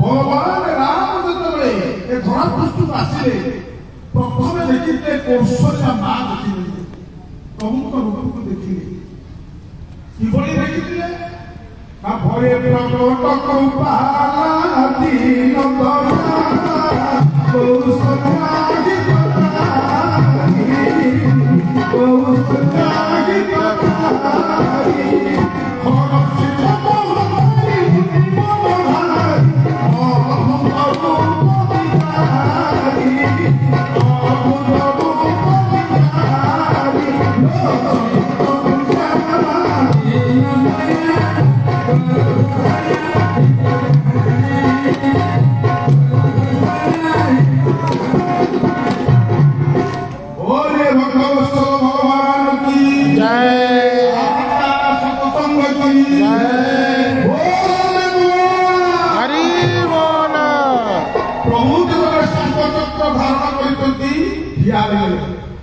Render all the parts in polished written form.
ভগবান রাম যেতবে এ ধরা পৃষ্ঠକୁ ଆସିଲେ প্রথমে দেখিলে কৌশল্যা মা দেখিলে প্রভুଙ୍କ রূপକୁ ଦେଖିଲେ কিভাবে দেখিলে না ভয়ে প্রকট কৌপালা দীন দয়া কৌশল্যা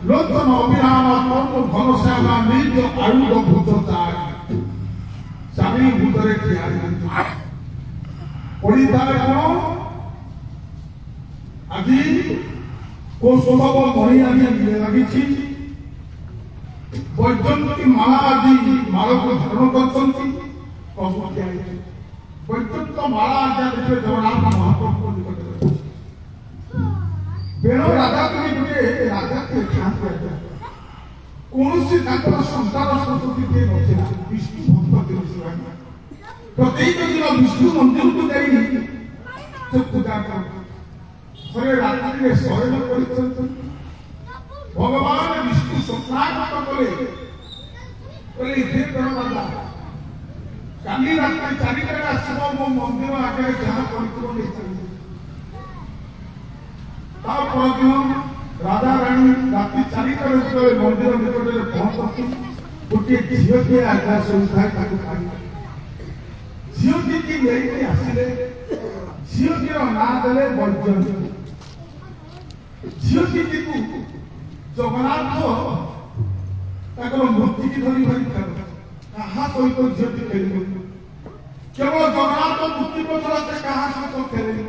লোচন অবিরাম ঘনশ্যামা নিজ আয়ুধ ভূত স্বামী ভূতরে পরিধান কোন আজি কৌশলব মণি আনি লাগিছি বৈজন্তী মালা আদি মালକୁ ধারণ করছন্তি প্রভু বৈজন্ত মালা আদি দেখে জগন্নাথ মহাপ্রভু নিকটে বেণ রাজা তুমি গোটে রাজা কৌশি তাঁর সন্তান সন্ততি কে নথিলা বিষ্ণু ভক্ত প্রত্যেক দিন বিষ্ণু মন্দিরକୁ যাই ସେ ପୂଜା କରନ୍ତି ଥରେ ରାତ୍ରିରେ ଶୟନ କରିଛନ୍ତି ଭଗବାନ ବିଷ୍ଣୁ ସ୍ୱପ୍ନାଗତ କଲେ କହିଲେ ହେ ଗଣବାଲା କାଲି ରାତ୍ରି 4টাରେ ଆସିବ ମୋ ମନ୍ଦିର ଆଗରେ ଯାହା କରିଥିବ ନେଇ ଚାଲିବ ତା ପରଦିନ ରାଜା ରାଣୀ ରାତି 4টাରେ ଯେତେବେଳେ ମନ୍ଦିର ନିକଟରେ ପହଞ୍ଚନ୍ତି ଗୋଟିଏ ଝିଅଟିଏ ଆଜ୍ଞା ଶୋଇଥାଏ ତାକୁ ପାଇ ଝିଅଟିକି ନେଇକି ଆସିଲେ ଝିଅଟିର ନାଁ ଦେଲେ ବୈଜୟନ୍ତୀ ଝିଅଟିକୁ ଜଗନ୍ନାଥ ତାଙ୍କର ମୂର୍ତ୍ତିକି ଧରି ଧରି ଖେଳ କାହା ସହିତ ଝିଅଟି ଖେଳିବ କେବଳ ଜଗନ୍ନାଥ ମୂର୍ତ୍ତି ପଛରେ ସେ କାହା ସହିତ ଖେଳିବ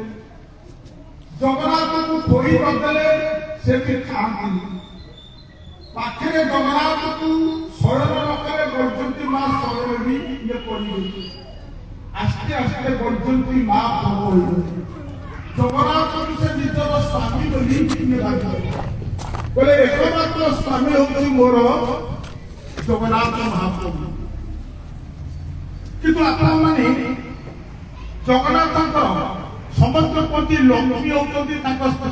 ଜଗନ୍ନାଥକୁ ଖୋଇ ନଦେଲେ ସେ ବି ଖାଆନ୍ତିନି ପାଖରେ ଜଗନ୍ନାଥକୁ ଶୟନ ନ କଲେ ବୈଜୟନ୍ତୀ ମା ଶୟନ ବି ଇଏ କରିବେ আস্তে আস্তে বৈজয়ন্তী মা প্রবল জগন্নাথকে সে নিজের স্বামী বলি বলে একমাত্র স্বামী হচ্ছে মোর জগন্নাথ মহাপ্রভু কিন্তু আপনার মানে জগন্নাথଙ୍କର সমস্ত প্রতি লক্ষ্মী হচ্ছেন তাଙ୍କ স্ত্রী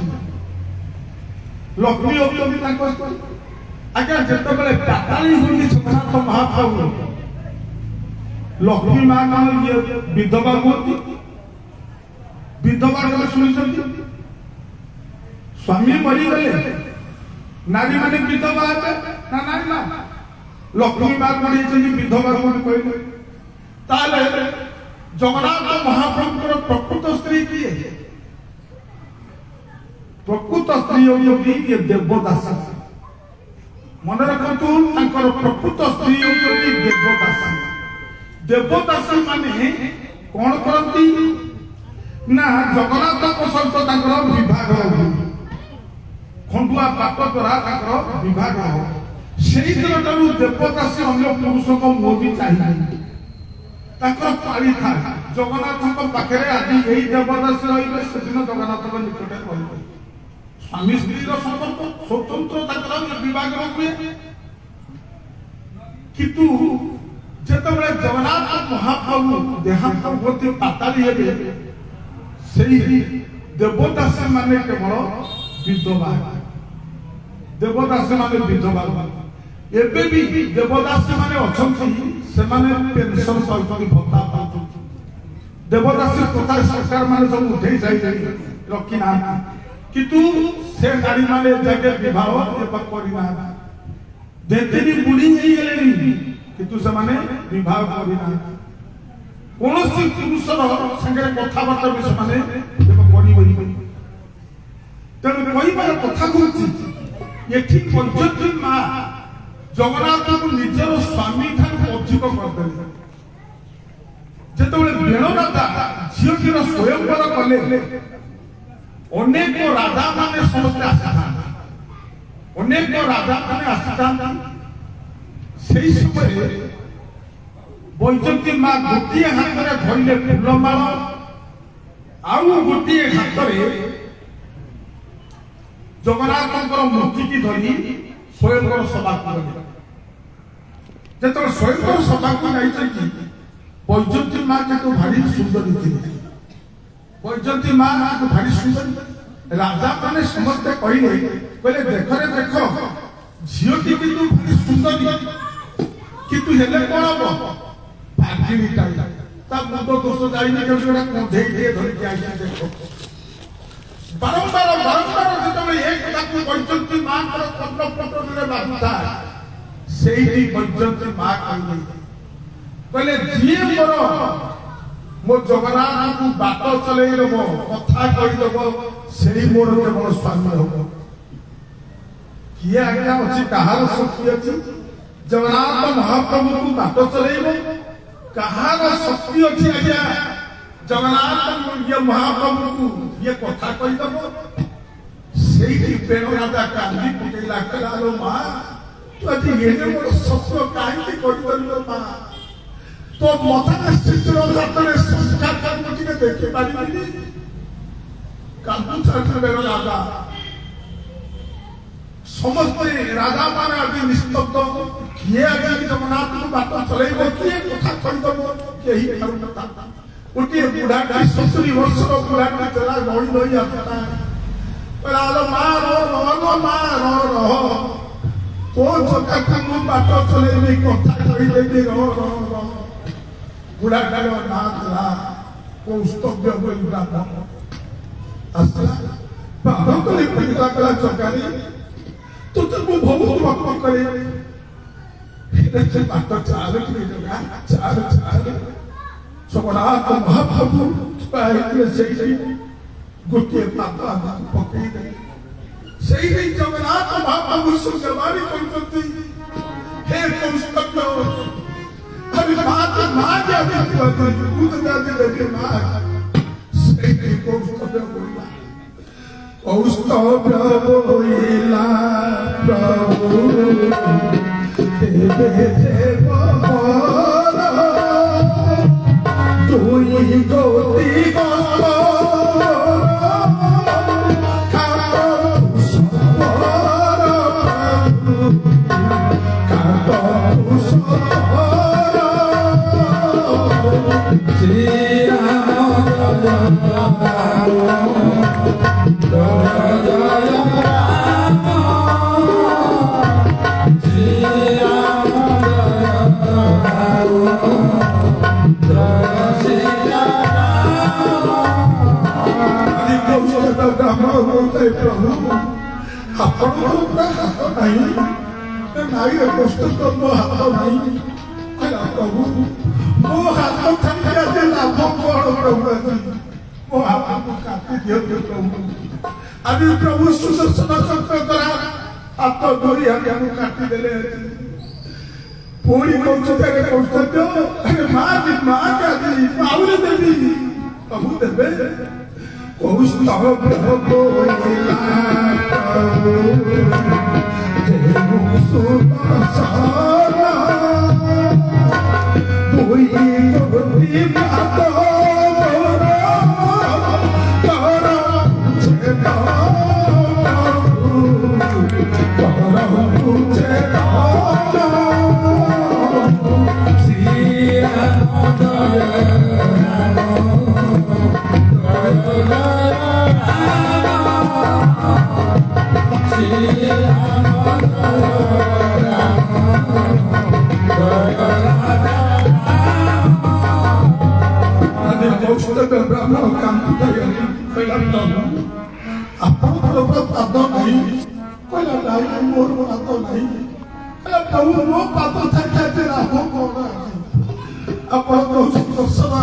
লক্ষ্মী হচ্ছেন তাଙ୍କ স্ত্রী আজ্ঞা যেতবে পাতাଳି ହୁଅନ୍ତି ଜଗନ୍ନାଥ ମହାପ୍ରଭୁ লক্ষ্মী মা কଣ ইয়ে বিধবা ହୁଅନ୍ତି বিধবা কেବେ ଶୁଣିଛନ୍ତି ସ୍ୱାମୀ ମରିଗଲେ ନାରୀ ମାନେ ବିଧବା ହେବେ ନା ନାରୀ ନା ଲକ୍ଷ୍ମୀ ମା କଣ ହେଇଛନ୍ତି ବିଧବା ବୋଲି କହିଲେ ତାହେଲେ ଜଗନ୍ନାଥ ମହାପ୍ରଭୁଙ୍କର ପ୍ରକୃତ ସ୍ତ୍ରୀ କିଏ ପ୍ରକୃତ ସ୍ତ୍ରୀ ହେଉଛନ୍ତି ଇଏ ଦେବଦାସା ମନେ ରଖନ୍ତୁ ତାଙ୍କର ପ୍ରକୃତ ସ୍ତ୍ରୀ ହେଉଛନ୍ତି ଦେବଦାସା ଦେବଦାସୀ ମାନେ କଣ କରନ୍ତି ନା ଜଗନ୍ନାଥଙ୍କ ସହିତ ତାଙ୍କର ବିବାହ ହୁଏ ଖଣ୍ଡୁଆ ପାପ ଦ୍ୱାରା ତାଙ୍କର ବିବାହ ହୁଏ ସେଇ ଦିନଠାରୁ ଦେବଦାସୀ ଅନ୍ୟ ପୁରୁଷଙ୍କ ମୁହଁ ବି ଚାହିଁବେ ତାଙ୍କର ପାଳି ଥାଏ ଜଗନ୍ନାଥଙ୍କ ପାଖରେ ଆଜି ଏଇ ଦେବଦାସୀ ରହିବେ ସେଦିନ ଜଗନ୍ନାଥଙ୍କ ନିକଟରେ ରହିବେ ସ୍ୱାମୀ ସ୍ତ୍ରୀର ସମ୍ପର୍କ ସ୍ୱତନ୍ତ୍ର ତାଙ୍କର ବିବାହ ହୁଏ କିନ୍ତୁ যেতবে জগন্নাথ মহাপ্রভু দেহান্ত হতে পাতালি হেবে সেই দেবদাসী মানে কেবল বিধবা দেবদাসী মানে বিধবা ଏବେ ବି ଦେବଦାସୀ ମାନେ ଅଛନ୍ତି ସେମାନେ ପେନସନ ପାଉଛନ୍ତି ଭତ୍ତା ପାଉଛନ୍ତି ଦେବଦାସୀ କଥା ସରକାର ମାନେ ସବୁ ଉଠେଇ ସାରିଲେଣି ରଖିନାହାନ୍ତି କିନ୍ତୁ ସେ ନାରୀ ମାନେ ଯାକେ ବିବାହ କରିନାହାନ୍ତି ଯେତେବି ବୁଢୀ ହେଇଗଲେଣି କିନ୍ତୁ ସେମାନେ ବିବାହ କରିନାହାନ୍ତି କୌଣସି ପୁରୁଷର ସାଙ୍ଗରେ କଥାବାର୍ତ୍ତା ବି ସେମାନେ କରିପାରିବେନି ତେଣୁ କହିବାର କଥା କହୁଛି ଏଠି ବୈଜୟନ୍ତୀ ମା ଜଗନ୍ନାଥଙ୍କୁ ନିଜର ସ୍ୱାମୀ ଠାରୁ ଅଧିକ କରିଦେଲେ ଯେତେବେଳେ ବେଣ ରାଜା ଝିଅଟିର ସ୍ୱୟଂବର କଲେ ଅନେକ ରାଜା ମାନେ ସମସ୍ତେ ଆସିଥାନ୍ତି, ଅନେକ ରାଜା ମାନେ ଆସିଥାନ୍ତି। ସେଇ ସମୟରେ ବୈଜୟନ୍ତୀ ମା ଗୋଟିଏ ହାତରେ ଧରିଲେ ଫୁଲମାଳ, ଆଉ ଗୋଟିଏ ହାତରେ ଜଗନ୍ନାଥଙ୍କର ମୂର୍ତ୍ତିକି ଧରି ସ୍ୱୟଂବର ସଭାକୁ ଗଲେ। ଯେତେବେଳେ ସ୍ୱୟଂବର ସଭାକୁ ଯାଇଛନ୍ତି, ବୈଜୟନ୍ତୀ ମା କିନ୍ତୁ ଭାରି ସୁନ୍ଦରୀ ଥିଲେ। ବୈଜୟନ୍ତୀ ମା ଭାରି ସୁନ୍ଦରୀ। ରାଜା ମାନେ ସମସ୍ତେ କହିଲେ ଦେଖରେ ଦେଖ ଝିଅଟି କିନ୍ତୁ ଭାରି ସୁନ୍ଦରୀ, କିନ୍ତୁ ହେଲେ କଣ ହବ ଭାଗିନୀଟା ତା ମୁଣ୍ଡ ଦୋଷ ଯାଇନି, ଗୋଟେ କଣ୍ଢେଇ ଟିକେ ଧରିକି ଆଇଲା। ଦେଖ ବାରମ୍ବାର ବାରମ୍ବାର ଯେତେବେଳେ ଏ କଥାକୁ ବୈଜୟନ୍ତୀ ମାଙ୍କର କର୍ଣ୍ଣପଟରେ ବାଜୁଥାଏ, ସେଇଠି ବୈଜୟନ୍ତୀ ମା କହିଲେ ଯିଏ ମୋ ଜଗନ୍ନାଥଙ୍କୁ ବାଟ ଚଲେଇ ଦବ, କଥା କହିଦବ, ସେଇ ମୋର କେବଳ ସ୍ୱାମୀ ହବ। କିଏ ଆଜ୍ଞା ଅଛି, କାହାର ଶକ୍ତି ଅଛି ଜଗନ୍ନାଥ ମହାପ୍ରଭୁଙ୍କୁ ବାଟ ଚଲେଇବ? କାହାର ଶକ୍ତି ଅଛି ଆଜ୍ଞା ଜଗନ୍ନାଥ ମହାପ୍ରଭୁଙ୍କୁ ଇଏ କଥା କହିଦବ? ସେଇଠି ବେଣ ରାଜା କାନ୍ଦି ପକେଇଲା, କହିଲା ଲୋ ମା ତୁ ଆଜି ଏଡେ ବଡ ସତ୍ୟ କାହିଁକି କହିପାରିଲ ମା? तो मथार चित्र हाथरे संस्कार कर्मटीके देखते पारिबिनी कांदुछाटे राजा समस्ते राजा माने आज निस्तब्ध। किए आगे जगन्नाथ को बात चलेइबो, किए कथा कहिदबो, केही पारुनता। गोटे बुढ़ाटी 70 वर्षर बुढ़ाटी चला रही रही आसता, कहला मा रो मा रो तो जगह को बात चलेइबे, कथा कहिदेबे रो रो रो। बुढ़ाटार ना था कौस्तव्य ब्राह्मण आसला ब्राह्मण को कला चकारी तो तुम बहुत मत करे बात चाल चाल चाल जगन्नाथ महाप्रभु गोटे पात पकई दे से जगन्नाथ महाप्रभु सुगवारी करते हे कौस्तव्य अरे बात मां क्या कहती तू तो जाती लेके मां सही कौस्तव्य बोला प्रभु तेरे देव तू ही गोती प्रभु आपको हाथ नहीं नाई कष्ट तो मो हाथ नहीं प्रभु मो हाथ थी लाभ कौन प्रभु मो हाथ को काटी दियो प्रभु आज प्रभु सुदर्शन चक्र द्वारा हाथ धरी आगे काटी देले पुणी कौशल कौस्तव्य अरे माँ क्या आउरी देवी प्रभु देवे कौस्तव्य बोला प्रभु देव सुदर्शन कोई गोती बात ब्राह्मण आपको पाद नहीं कहला मोर पाद नहीं प्रभु मो पाद थी लाभ कौन आप दर्शन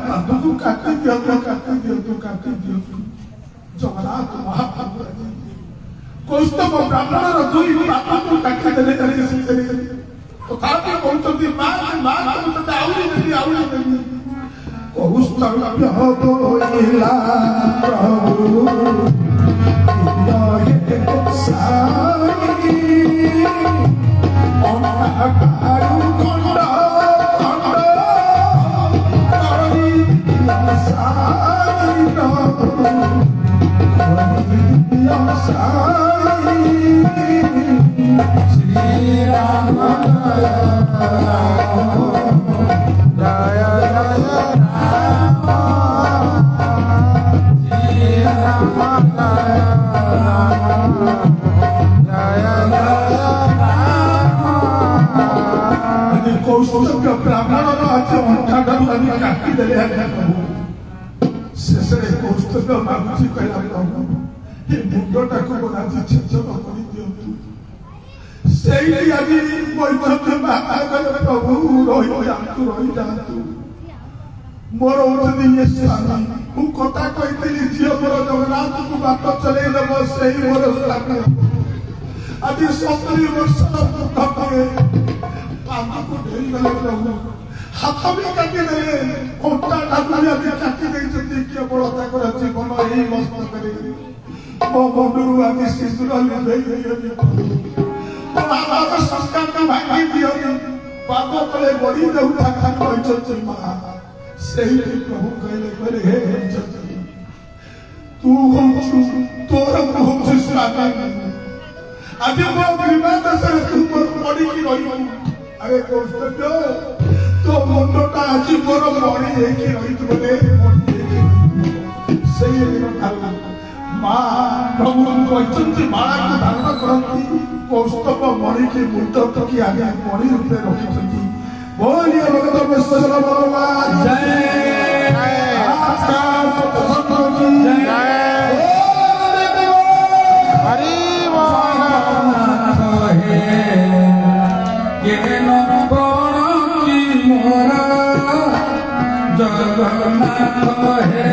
पाद को काटी दिंतु जगन्नाथ महाप्रभु कौस्तव ब्राह्मण दुई पाद को काटी तथापि कहते माँ कहते କୌସ୍ତଭ୍ୟ ବୋଇଲା ପ୍ରଭୁ ହେ ସାଇ ଅନାକାରୁ ଖଣ୍ଡ ଖଣ୍ଡ କରି ସାଇ ସାଇ ଶ୍ରୀରାମ ଜୟ ଜୟ ରାମ ଶ୍ରୀରାମ କୌଶଲ୍ୟ ବ୍ରାହ୍ମଣର ଆଜି ଅଣ୍ଟାଠାରୁ ଆଜି କାଟିଦେଲେ ଶେଷରେ କୌଶଲ୍ୟ ମାଗୁଛି କହିଲା ପ୍ରଭୁ ଏ ମୁଣ୍ଡଟାକୁ ଆଜି ଛେଚନ କରିଦିଅନ୍ତୁ। ସେଇଠି ଆଜି ବୈଦ୍ୟ ବାହାଘର ପ୍ରଭୁ ରହିଯାଆନ୍ତୁ ମୋର ହଉଛନ୍ତି ଇଏ ସ୍ୱାମୀ। ମୁଁ କଥା କହିଥିଲି ଝିଅ ମୋର ଜଗନ୍ନାଥଙ୍କୁ ବାଟ ଚଲେଇ ଦେବ ସେଇ ମୋର ସ୍ୱାମୀ। ଆଜି 70 ବର୍ଷର ମୁଖରେ ପାଦକୁ ଡେରିଗଲେ ପ୍ରଭୁ ହାତ ବି କାଟିଦେଲେ ଅଣ୍ଟା ଠାକୁର ଆଜି କାଟି ଦେଇଛନ୍ତି କେବଳ ତାଙ୍କର ଜୀବନ ଏଇ ମସ୍ତକରେ ମୋ ମୁଣ୍ଡରୁ ଆଜି ସିନ୍ଦୁର ଲିଭେଇ ଦେଇଛନ୍ତି। ଆମର ସଂସ୍କାର ଭାଙ୍ଗି ଦିଅନ୍ତି ପାଦ ତଳେ ବଢି ଦେଉଥା କହିଛନ୍ତି ମା ସେଇଠି ପ୍ରଭୁ କହିଲେ ହେ ତୁ ହଉଛୁ ତୋର ମୁଁ ହଉଛି ସ୍ୱାମୀ। ଆଜି ମୋ ବିବାହ ଦେଶରେ ତୁ ମୋର ପଡିକି ରହିବୁ। ଆରେ କୌସ୍ତଭ୍ୟ ତୋ ମୁଣ୍ଡଟା ଆଜି ମୋର ମଣି ହେଇକି ରହିଥିବ ରେ ସେଇ ଦିନ ମା ପ୍ରଭୁ କହିଛନ୍ତି ମାଳାକୁ ଧାରଣ କରନ୍ତି କୌସ୍ତଭ ମଣିକି ମୁଣ୍ଡ ଟକି ଆଜି ମଣି ରୂପେ ରଖିଛନ୍ତି। बोलिए भगवतेश्वर भगवान जय हरि जगन्नाथ है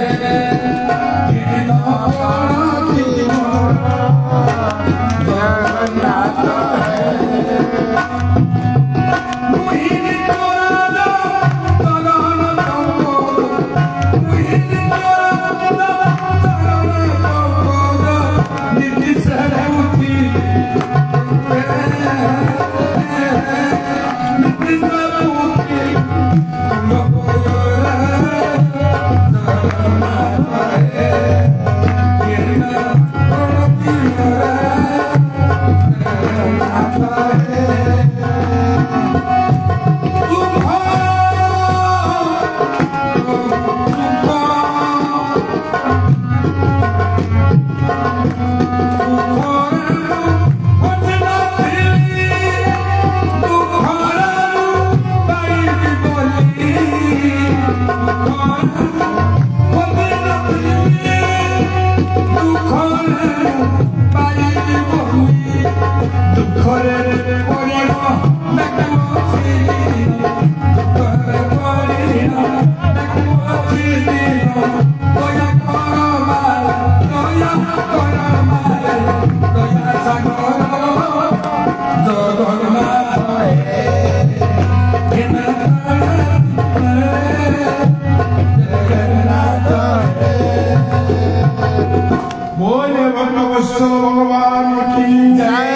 भगवान की जय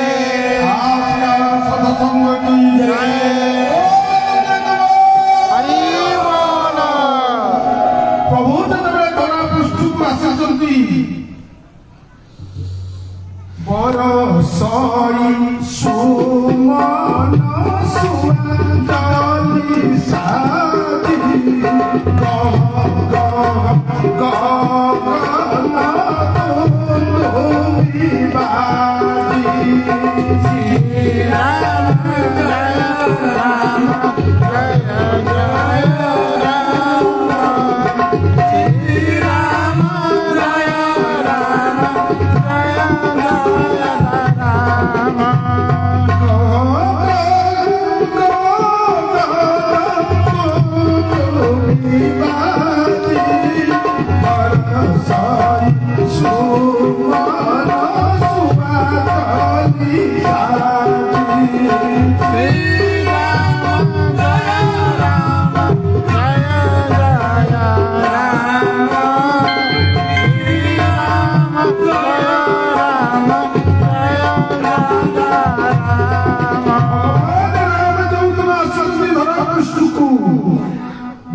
सत्संग की जय प्रभु जब धरा पृष्ठ को आसी बरसाई सुमन सुअंजलि साजी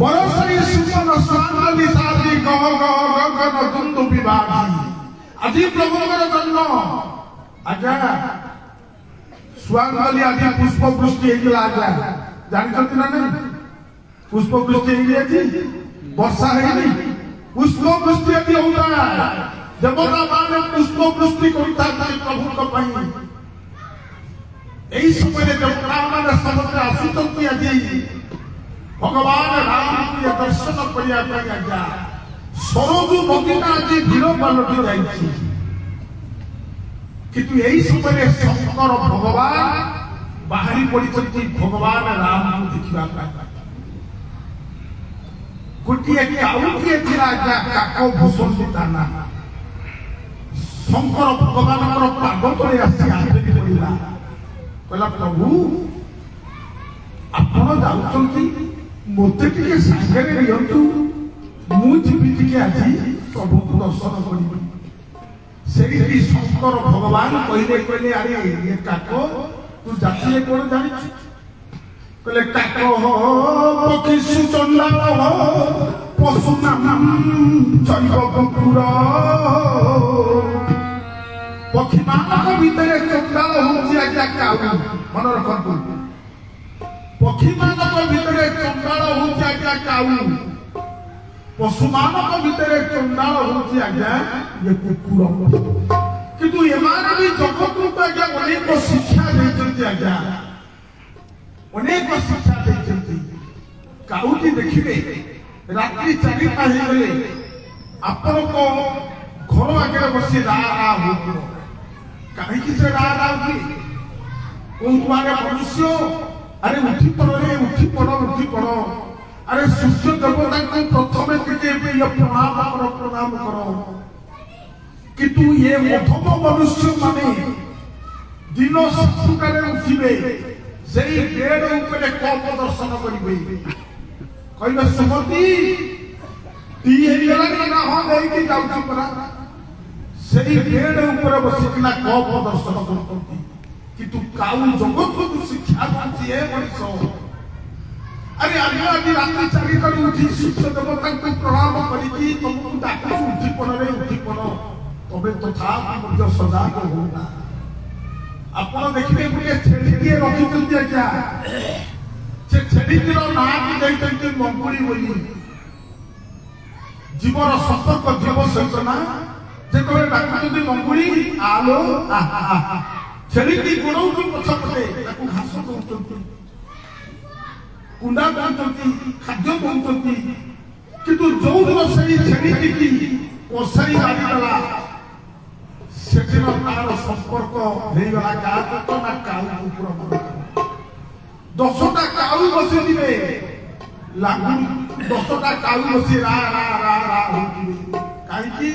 বরসই সুমন স্বাঙ্গলি সাজি গহ গহ গগন দুন্দু বিভাগী আজি প্রভুଙ୍କର জন্ম আজ্ঞা স্বাঙ্গলি আদি পুষ্প বৃষ্টি ହେଇଥିଲା আজ্ঞা জানিଛନ୍ତି না না পুষ্প বৃষ্টি ହେଇଯାଇଛି ବର୍ଷା ହେଇନି পুষ্প বৃষ্টি ଆଦି ହଉଥିଲା ଦେବତା ମାନେ ପୁଷ୍ପ ବୃଷ୍ଟି କରିଥାନ୍ତି ପ୍ରଭୁଙ୍କ ପାଇଁ এই সময়ে দেবতা মানে ସମସ୍ତେ ଆସୁଛନ୍ତି ଆଜି ভগবান রামকে দর্শন করিয়া পাই আজ্ঞা সরজু নদীটা আଜି ভিড় পালটি যাইছি কিন্তু এই সময়ে শঙ্কর ভগবান বাহারি পড়িଛନ୍ତି ভগবান রামକୁ ଦେଖିବା ପାଇଁ ଗୋଟିଏ କାଉଟିଏ ଥିଲା ଆଜ୍ଞା କାକ ଭୂଷଣ ତା ନା ଶଙ୍କର ଭଗବାନଙ୍କର ପାଦ ତଳେ ଆସି ଆଣ୍ଠେଇ ପଡ଼ିଲା କହିଲା ପ୍ରଭୁ ଆପଣ ଯାଉଛନ୍ତି ମୋତେ ଟିକେ ସାଙ୍ଗରେ ନିଅନ୍ତୁ ମୁଁ ଯିବି ଟିକେ ଆଜି ପ୍ରଭୁଙ୍କୁ ଦର୍ଶନ କରିବି ସେଇଠି ଶଙ୍କର ଭଗବାନ କହିଲେ ଆରେ ଏ କାକ ତୁ ଜାତିରେ କଣ ଜାଣିଛୁ କହିଲେ କାକ ପକ୍ଷୀ ସୁଚଣ୍ଡାଳ ପଶୁ ନାମ ଜୈବ କୁକୁର ପକ୍ଷୀ ମାନଙ୍କ ଭିତରେ ଚଣ୍ଡାଳ ହଉଛି ଆଜ୍ଞା କାଉ ମନେ ରଖନ୍ତୁ ପକ୍ଷୀ ମାନଙ୍କ ଭିତରେ ଚଣ୍ଡାଳ ହଉଛି ଆଜ୍ଞା କାଉ ପଶୁ ମାନଙ୍କ ଭିତରେ ଚଣ୍ଡାଳ ହଉଛି ଆଜ୍ଞା ଇଏ କୁକୁର କିନ୍ତୁ ଏମାନେ ବି ଜଗତକୁ ଆଜ୍ଞା ଅନେକ ଶିକ୍ଷା ଦେଇଛନ୍ତି ଆଜ୍ଞା ଅନେକ ଶିକ୍ଷା ଦେଇଛନ୍ତି କାଉଟି ଦେଖିବେ ରାତ୍ରି 4ଟା ହେଇଗଲେ ଆପଣଙ୍କ ଘର ଆଗରେ ବସି ରା ରା ହଉଥିବ କାହିଁକି ସେ ରା ରା ହୁଏ କୋଉ ଆରେ ମନୁଷ୍ୟ ଆରେ ଉଠି ପଡ଼ ଆରେ ସୂର୍ଯ୍ୟ ଦେବତାଙ୍କୁ ପ୍ରଥମେ ଟିକେ ପ୍ରଣାମ କର କିନ୍ତୁ ଏ ମଧମ ମନୁଷ୍ୟ ମାନେ ଦିନ 7টাରେ ଉଠିବେ ସେଇ ବେଡ ଉପରେ କପ ଦର୍ଶନ କରିବେ କହିବେ ସୁମତି ଟି ହେଇଗଲାଣି ନା ହଁ ଦେଇକି ଯାଉଛି ପରା ସେଇ ବେଡ ଉପରେ ବସିକିନା କପ ଦର୍ଶନ କରୁଛନ୍ତି କିନ୍ତୁ କାଉ ଜଗତକୁ ଶିକ୍ଷା ଦଉଛି ଏ ମଣିଷ ଆରେ ଆଜି ରାତ୍ରି 4টাରୁ ଉଠି ସୂର୍ଯ୍ୟ ଦେବତାଙ୍କୁ ପ୍ରଣାମ କରିକି ତମକୁ ଡାକୁଛୁ ଉଠି ପଡ଼ ତବେ ତଥାପି ମଧ୍ୟ ସଜାଗ ହଉନା ଆପଣ ଦେଖିବେ ଗୋଟେ ଛେଳିଟିଏ ରଖିଛନ୍ତି ଆଜ୍ଞା ସେ ଛେଳିଟିର ନାଁକୁ ଦେଇଛନ୍ତି ମଙ୍ଗୁଳି ବୋଲି ଜୀବର ସମ୍ପର୍କ ଜୀବ ସହିତ ନା ଯେତେବେଳେ ଡାକୁଛନ୍ତି ମଙ୍ଗୁଳି ଆଲୋ ଛେଳିଟି ଗୋଡ଼ଉଛି ପଛପଟେ ତାକୁ ଘାସ ଦଉଛନ୍ତି କୁଣ୍ଡା ଦଉଛନ୍ତି ଖାଦ୍ୟ ଦଉଛନ୍ତି କିନ୍ତୁ ଯୋଉଦିନ ସେଇ ଛେଳିଟିକି କଷାଇ ମାରିଦେଲା ସେଦିନ ତାର ସମ୍ପର୍କ ହେଇଗଲା କାହା ସହିତ ନା କାଉ କୁକୁର 10ଟା କାଉ ବସିଥିବେ ଲାଗୁ 10ଟା କାଉ ବସି ରା ରା ରା ରା ହଉଥିବେ କାହିଁକି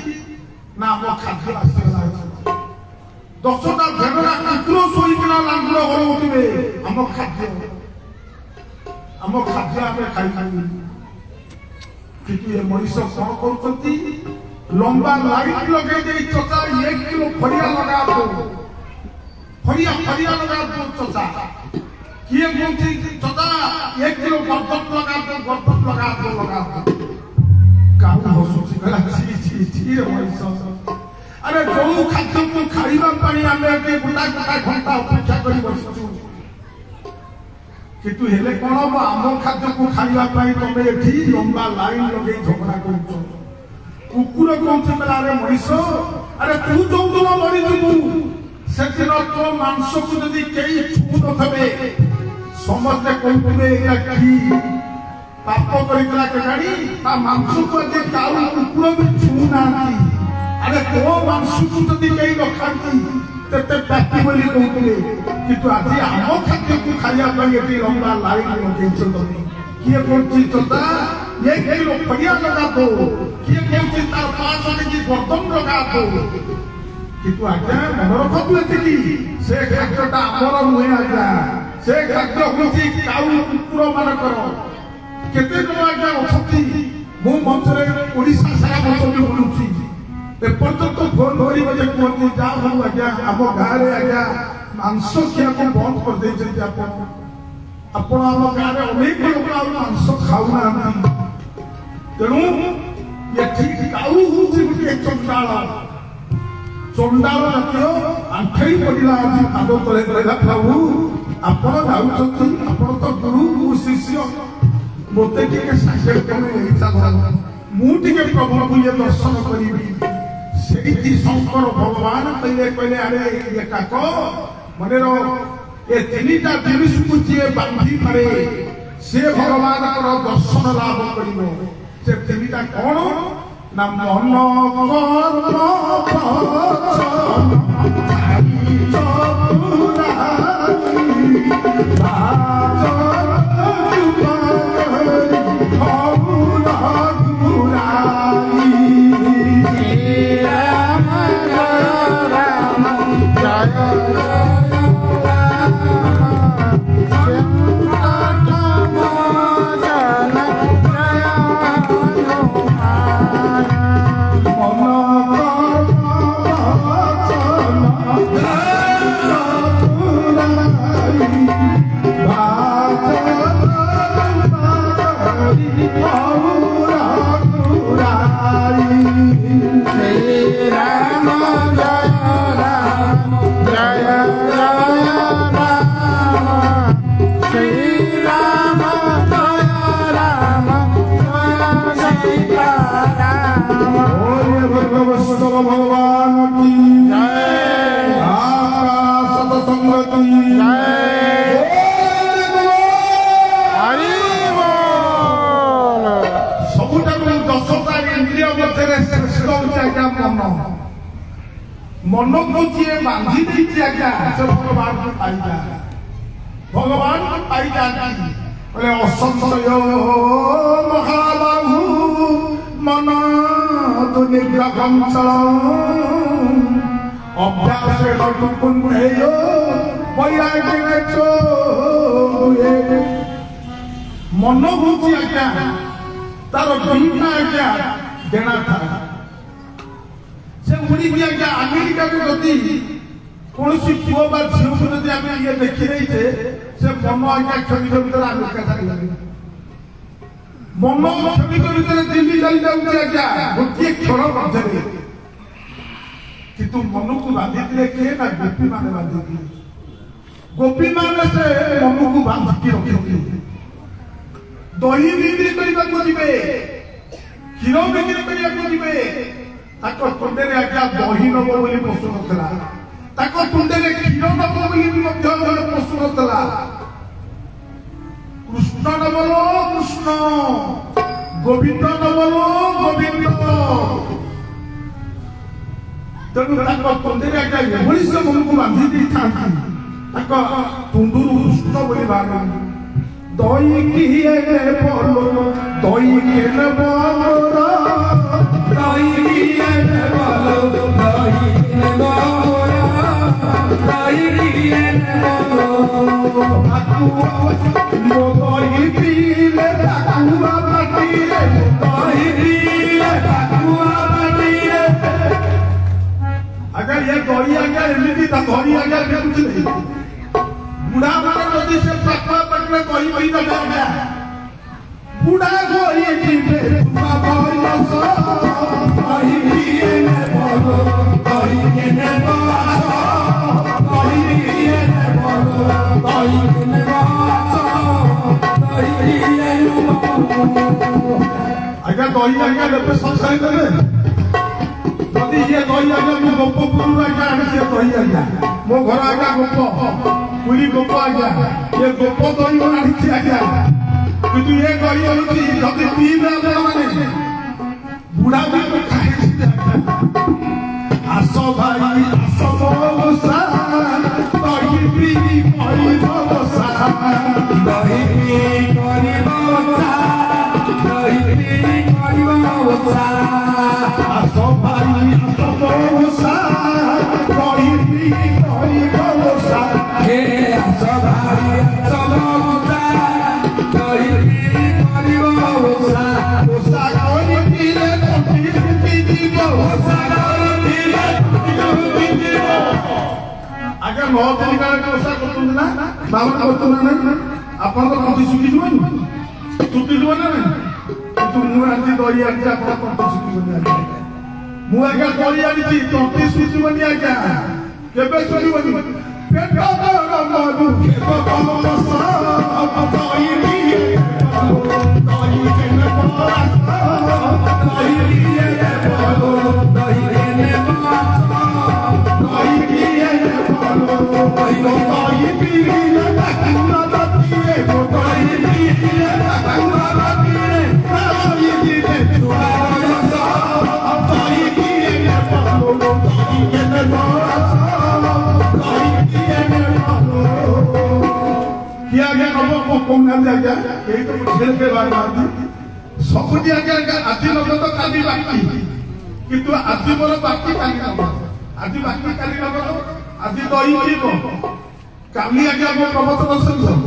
ନା ଆମ ଖାଦ୍ୟ ଆସିଗଲା 10ଟା ଭେଡରା କୁକୁର ଶୋଇକିନା ଲାଙ୍ଗୁଡ଼ ହଳଉଥିବେ ଆମ ଖାଦ୍ୟ ଆମେ ଖାଇବୁ କିନ୍ତୁ ଏ ମଣିଷ କଣ କରୁଛନ୍ତି ଲମ୍ବା ଲାଇଟ ଲଗେଇ ଦେଇ ଚଚା 1 କିଲୋ ଫରିଆ ଲଗା ଦो ଚଚା କିଏ କହୁଛି ଚଚା 1 କିଲୋ ଗର୍ଦନ ଲଗା ଦो କାଉ ହସୁଛି କହିଲା ଛି ରେ ମଣିଷ ଆରେ ଯୋଉ ଖାଦ୍ୟକୁ ଖାଇବା ପାଇଁ ଆମେ ଏଠି ଗୋଟା ଘଣ୍ଟା ଅପେକ୍ଷା କରି ବସିଛୁ କିନ୍ତୁ ହେଲେ କଣ ହବ ଆମ ଖାଦ୍ୟକୁ ଖାଇବା ପାଇଁ ତମେ ଏଠି ଲମ୍ବା ଲାଇନ ଲଗେଇ ଝଗଡା କରୁଛ କୁକୁର କହୁଛି ଆରେ ମଣିଷ ଆରେ ତୁ ଯୋଉଦିନ ମରିଯିବୁ ସେଦିନ ତୋ ମାଂସକୁ ଯଦି କେହି ଛୁଁ ନଥିବେ ସମସ୍ତେ କହୁଥିବେ ଏଇଟା କି ପାପ କରିଥିଲା କେଜାଣି ତା ମାଂସକୁ ଆଜି କାଉ କୁକୁର ବି ଛୁଁ ନାହାନ୍ତି ଆରେ ତୋ ମାଂସକୁ ଯଦି କେହି ନଖାନ୍ତି ତେତେ ପାପି ବୋଲି କହୁଥିଲେ କିନ୍ତୁ ଆଜି ଆମ ଖାଦ୍ୟକୁ ଖାଇବା ପାଇଁ ଏଠି ଲମ୍ବା ଲାଇନ ଲଗେଇଛ ତମେ କିଏ କହୁଛି ଚୋତା 1 କିଲୋ ଫରିଆ ଲଗା ଦो କିଏ କହୁଛି ତାର 5 ଆଣିକି ଗର୍ଦନ ଲଗା ଦୋ କିନ୍ତୁ ଆଜ୍ଞା ମନେ ରଖନ୍ତୁ ଏତିକି ସେ ଖାଦ୍ୟଟା ଆମର ନୁହେଁ ଆଜ୍ଞା ସେ ଖାଦ୍ୟ ହଉଛି କାଉ କୁକୁର ମାନଙ୍କର କେତେ ଜଣ ଆଜ୍ଞା ଅଛନ୍ତି ମୁଁ ମଞ୍ଚରେ ଓଡ଼ିଶା ସାରା ମଞ୍ଚରେ ବୁଲୁଛି ଏପର୍ଯ୍ୟନ୍ତ ଫୋନ ଧରିବ ଯେ କୁହନ୍ତି ଯାହା ହଉ ଆଜ୍ଞା ଆମ ଗାଁରେ ଆଜ୍ଞା ମାଂସ ଖିଆକୁ ବନ୍ଦ କରିଦେଇଛନ୍ତି ଆପଣ ଆମ ଗାଁରେ ଅନେକ ଲୋକ ଆଉ ମାଂସ ଖାଉନାହାନ୍ତି ତେଣୁ ଏଠି କାଉ ହଉଛି ଗୋଟିଏ ଚଣ୍ଡାଳ ଜାତୀୟ ଆଣ୍ଠେଇ ପଡ଼ିଲା ଆଜି ପାଦ ତଳେ କହିଲା ପ୍ରଭୁ ଆପଣ ଯାଉଛନ୍ତି ଆପଣ ତ ଗୁରୁ ମୁଁ ଶିଷ୍ୟ ମୋତେ ଟିକେ ସାଙ୍ଗରେ ତମେ ଇଚ୍ଛା ମୁଁ ଟିକେ ପ୍ରଭୁଙ୍କୁ ଇଏ ଦର୍ଶନ କରିବି ସେଇଠି ଶଙ୍କର ଭଗବାନ କହିଲେ ଆରେ ଇଏ କାକ ମନେ ଏ ତିନିଟା ଜିନିଷକୁ ଯିଏ ବାନ୍ଧି ପାରେ ସେ ଭଗବାନଙ୍କର ଦର୍ଶନ ଲାଭ କରିବ ସେ ତିନିଟା କଣ ନା ମନ भगवान की जय सतसंग की ସବୁଠାରୁ ଦଶଟା ଇନ୍ଦ୍ରିୟ ମଧ୍ୟରେ ଶ୍ରେଷ୍ଠ ହଉଛି ଆଜ୍ଞା ମନକୁ ଯିଏ ବାନ୍ଧି ଦେଇଛି ଆଜ୍ଞା ସେ ଭଗବାନକୁ ପାଇଯାଏ ଭଗବାନକୁ ପାଇଯାଆନ୍ତି ବୋଲେ ଅସଂଶୟ ମହାବାହୁ ମନ ଦୁର୍ନିଗ୍ରହଞ୍ଚଳ ଅଭ୍ୟାସେଣ କୁଣ୍ଠେୟ ବୈରାଗ୍ୟେଣ ମନ ହଉଛି ଆଜ୍ଞା ତାର ଦୁଇଟା ଆଜ୍ଞା ଦେଣା ଥାଏ ସେ ଉଡ଼ିକି ଆଜ୍ଞା ଆମେରିକାକୁ ଯଦି କୌଣସି ପୁଅ ବା ଝିଅକୁ ଯଦି ଆମେ ଇଏ ଦେଖିଦେଇଛେ ସେ ମନ ଆଜ୍ଞା କ୍ଷଣିକ ଭିତରେ ଆମେରିକା ଚାଲିଯାଏ ମନ କ୍ଷଣିକ ଭିତରେ ଦିଲ୍ଲୀ ଚାଲିଯାଉଛି ଆଜ୍ଞା ଗୋଟିଏ କ୍ଷଣ ମଧ୍ୟରେ କିନ୍ତୁ ମନକୁ ବାନ୍ଧିଥିଲେ କିଏ ନା ଗୋପୀମାନେ ବାନ୍ଧିଥିଲେ ଗୋପୀମାନେ ସେ ମନକୁ ବାନ୍ଧିକି ରଖିଥିଲେ ଦହି ବିକ୍ରି କରିବାକୁ ଯିବେ କ୍ଷୀର ବିକ୍ରି କରିବାକୁ ଯିବେ ତାଙ୍କ ତୁଣ୍ଡରେ ଆଜ୍ଞା ଦହି ନବ ବୋଲି ପଶୁ ନଥିଲା ତାଙ୍କ ତୁଣ୍ଡରେ କ୍ଷୀର ନବ ବୋଲି ମଧ୍ୟ ପଶୁ ନଥିଲା କୃଷ୍ଣ ନବଲ କୃଷ୍ଣ ଗୋବିନ୍ଦ ନବଲ ଗୋବିନ୍ଦ ତେଣୁ ତାଙ୍କ ତୁଣ୍ଡରେ ଆଜ୍ଞା ଏଭଳି ସେ ମନକୁ ବାନ୍ଧି ଦେଇଥାନ୍ତି ତାଙ୍କ ତୁଣ୍ଡରୁ କୃଷ୍ଣ ବୋଲି ବାହାରନ୍ତି ଦହି କିଏ ନେବ ଦହି କିଏ ନେବ ଦହି କିଏ ନେବ ଦହି ନେବ ଦହି କିଏ ନେବ ମୋ ଦହି ପିଇଲେ ତାକୁଆ ପାଟିରେ ଦହି ପିଇଲେ ତାକୁଆ ପାଟିରେ ଆଜ୍ଞା ଏ ଦହି ଆଜ୍ଞା ଏମିତି ତା ଦହି ଆଜ୍ଞା ଦେଖୁଥିଲେ ବୁଢା ମାନେ ଯଦି ସେ ପାଖୁଆ ପାଖରେ କହି କହି ଦେବେ ଆଜ୍ଞା ବୁଢା କହି ଯିବେ ଆଜ୍ଞା ଦହି ଆଜ୍ଞା ଦେବେ ସଂସାରୀ ଦେବେ ଯଦି ଇଏ ଦହି ଆଜ୍ଞା ମୁଁ ଗୋପପୁରରୁ ଆଜ୍ଞା ଆଣିଛି ଦହି ଆଜ୍ଞା ମୋ ଘର ଆଜ୍ଞା ଗୋପ ପୁରୀ ଗୋପ ଆଜ୍ଞା ଏ ଗୋପ ଦହି ଆଣିଛି ଆଜ୍ଞା କିନ୍ତୁ ଏ ଦହି ହଉଛି ଯଦି ପିଇବେ ଆପଣମାନେ ବୁଢା ବି ଖାଇଛି ଆସ ଭାଇ ଆସ ବସା ଦହି ପିଇ କରିବ ବସା ଦହି ପିଇ କରିବ ବସା ଦହି ପିଇ କରିବ ବସା ଆସ ଭାଇ ଆସ ବସା ଦହି ପିଇ କରିବ ବସା হে আস ভাই আস বসা দহি পিই କରିବ বসা বসা কৰি পিলে তটি ফুটি দিব বসা কৰি পিলে তটি ফুটি দিব আগে 9 দিন কাଳେ বসা କରୁଛନ୍ତି ନା ବାବା କରୁଛନ୍ତି ନା ଆପଣ ତ ତଟି ଶୁଖିଯିବନି ଶୁଖିଯିବ ନା କିନ୍ତୁ मुझे दही आगे आप तंटी शुणुनि आज्ञा मुझे दही आनी तंटी शुणुनि आज्ञा केबे शुणुनि पेट मधु खेत सबुदी आज्ञा आज नब तो काली बाकी किंतु आज मोर बाकी काली नब आज बाकी काली नब आज दही पीब काली आज्ञा मो प्रवचन शुभ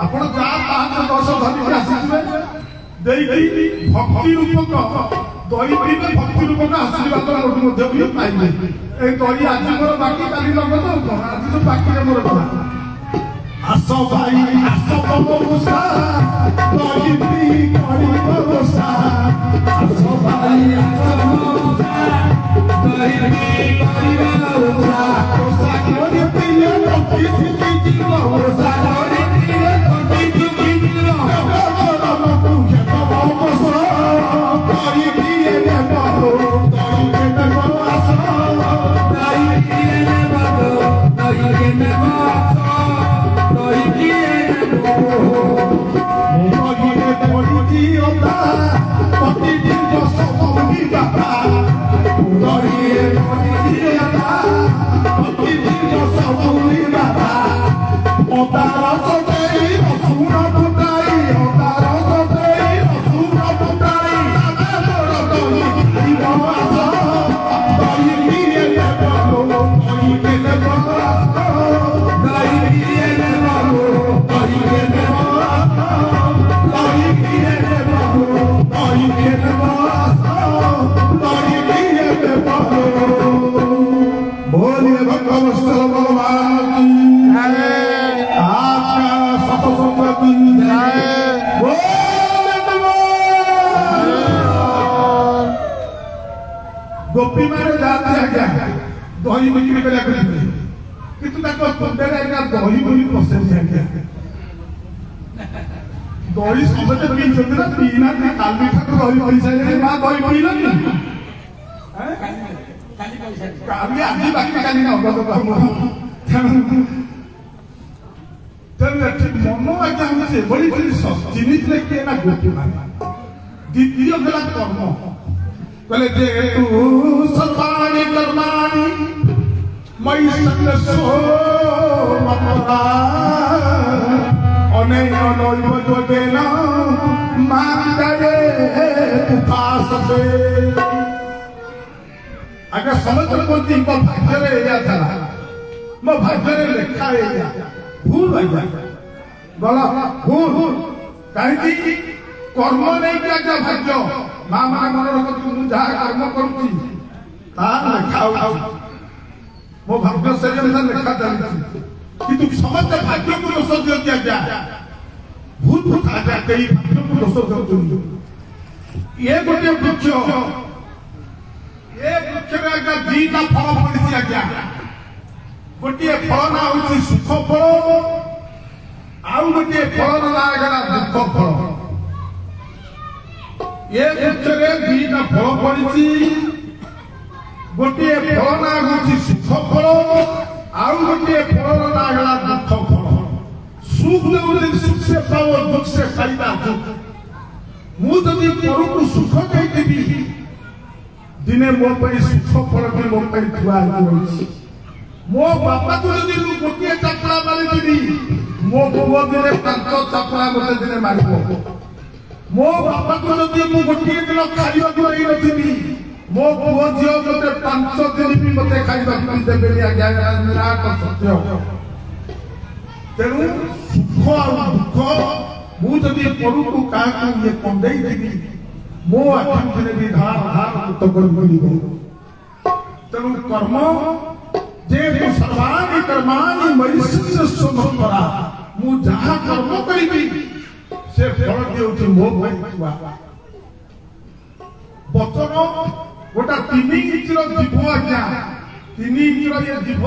आप पांच दस धरिक आसवे भक्ति रूपक दही पीबे भक्ति रूपक आशीर्वाद भी पाइबे दही आज मोर बाकी काली नब तो आज जो बाकी मोर आस भाई आस बबसा दही पी करी बबसा आस भाई आस बबसा दही पी करी बबसा बबसा करी पिले टंकी छिकी जीव बबसा करी पिले टंकी छिकी जीव बबसा तू खेत बबसा दही पिले ने बाबू दही के ने बबसा दही पिले ने बाबू दही के ने बबसा गोपी मारे जाते आज्ञा दही बिक्री करने किंतु तुंडे आज्ञा दही बोली पसंद आज्ञा दही समझते पीछे ना पीना काली ठाकुर दही पैसा ना दही पीलनि काली आज बाकी काली ना मन आज्ञा हम से बड़ी जिनिस लेके ना गोपी मारे द्वितीय गला कर्म कहले जे तू सर्वाणि कर्माणि मयि सन्न्यस्यो मत्परा अनेन नैव योगेन मां विदये उपासते आगे समझ कोती को भाग्य रे या था मो भाग्य रे लिखा है या भूल हो जाए बोला भूल काहे की कर्म नहीं क्या क्या भाग्य मां मां मन रखती मु जहा कर्म करूची तार लिखा मो भाग्य से लिखा चलती कि तुम समझते भाग्य को दोष दियो क्या क्या भूत भूत आ जाते ही भाग्य को दोष दियो ये गोटे वृक्ष ये वृक्ष रे का दीटा फल पड़िया क्या गोटे फल ना होची सुख फल आउ गोटे फल ना गला दुख फल ये वृक्ष रे दीटा फल पड़िची गोटे फल ना होची सुख फल आउ गोटे फल ना गला दुख फल सुख देउले सुख से पाओ दुख से फायदा दुख मु जदि परु को सुख देइबी दिने मो पई सुख फल के मो पई थुआ होइछि मो बापा को जदि मु गोटे चपला मारि दिबी मो पुओ दिने पांच चपला मते दिने मारिबो मो बापा को जदि मु गोटे दिन खाइबा को रही नथिबी मो पुओ झियो मते 5 दिन भी मते खाइबा को देबेली आज्ञा निराट सत्य तेणु सुख और दुख मु जदि परु को का ये कंदेई दिबी मो आखि भी धार धार तो गड़बड़ीबो तेणु कर्म जे तो सर्वाणि कर्माणि मयि सन्न्यस्यो मत्परा मु जहा कर्म करिबी से फल देउछि मो पई थुआ ବଚନ ଗୋଟା 3 ଇଞ୍ଚର ଜୀବ ଆଜ୍ଞା 3 ଇଞ୍ଚର ଏ ଜୀବ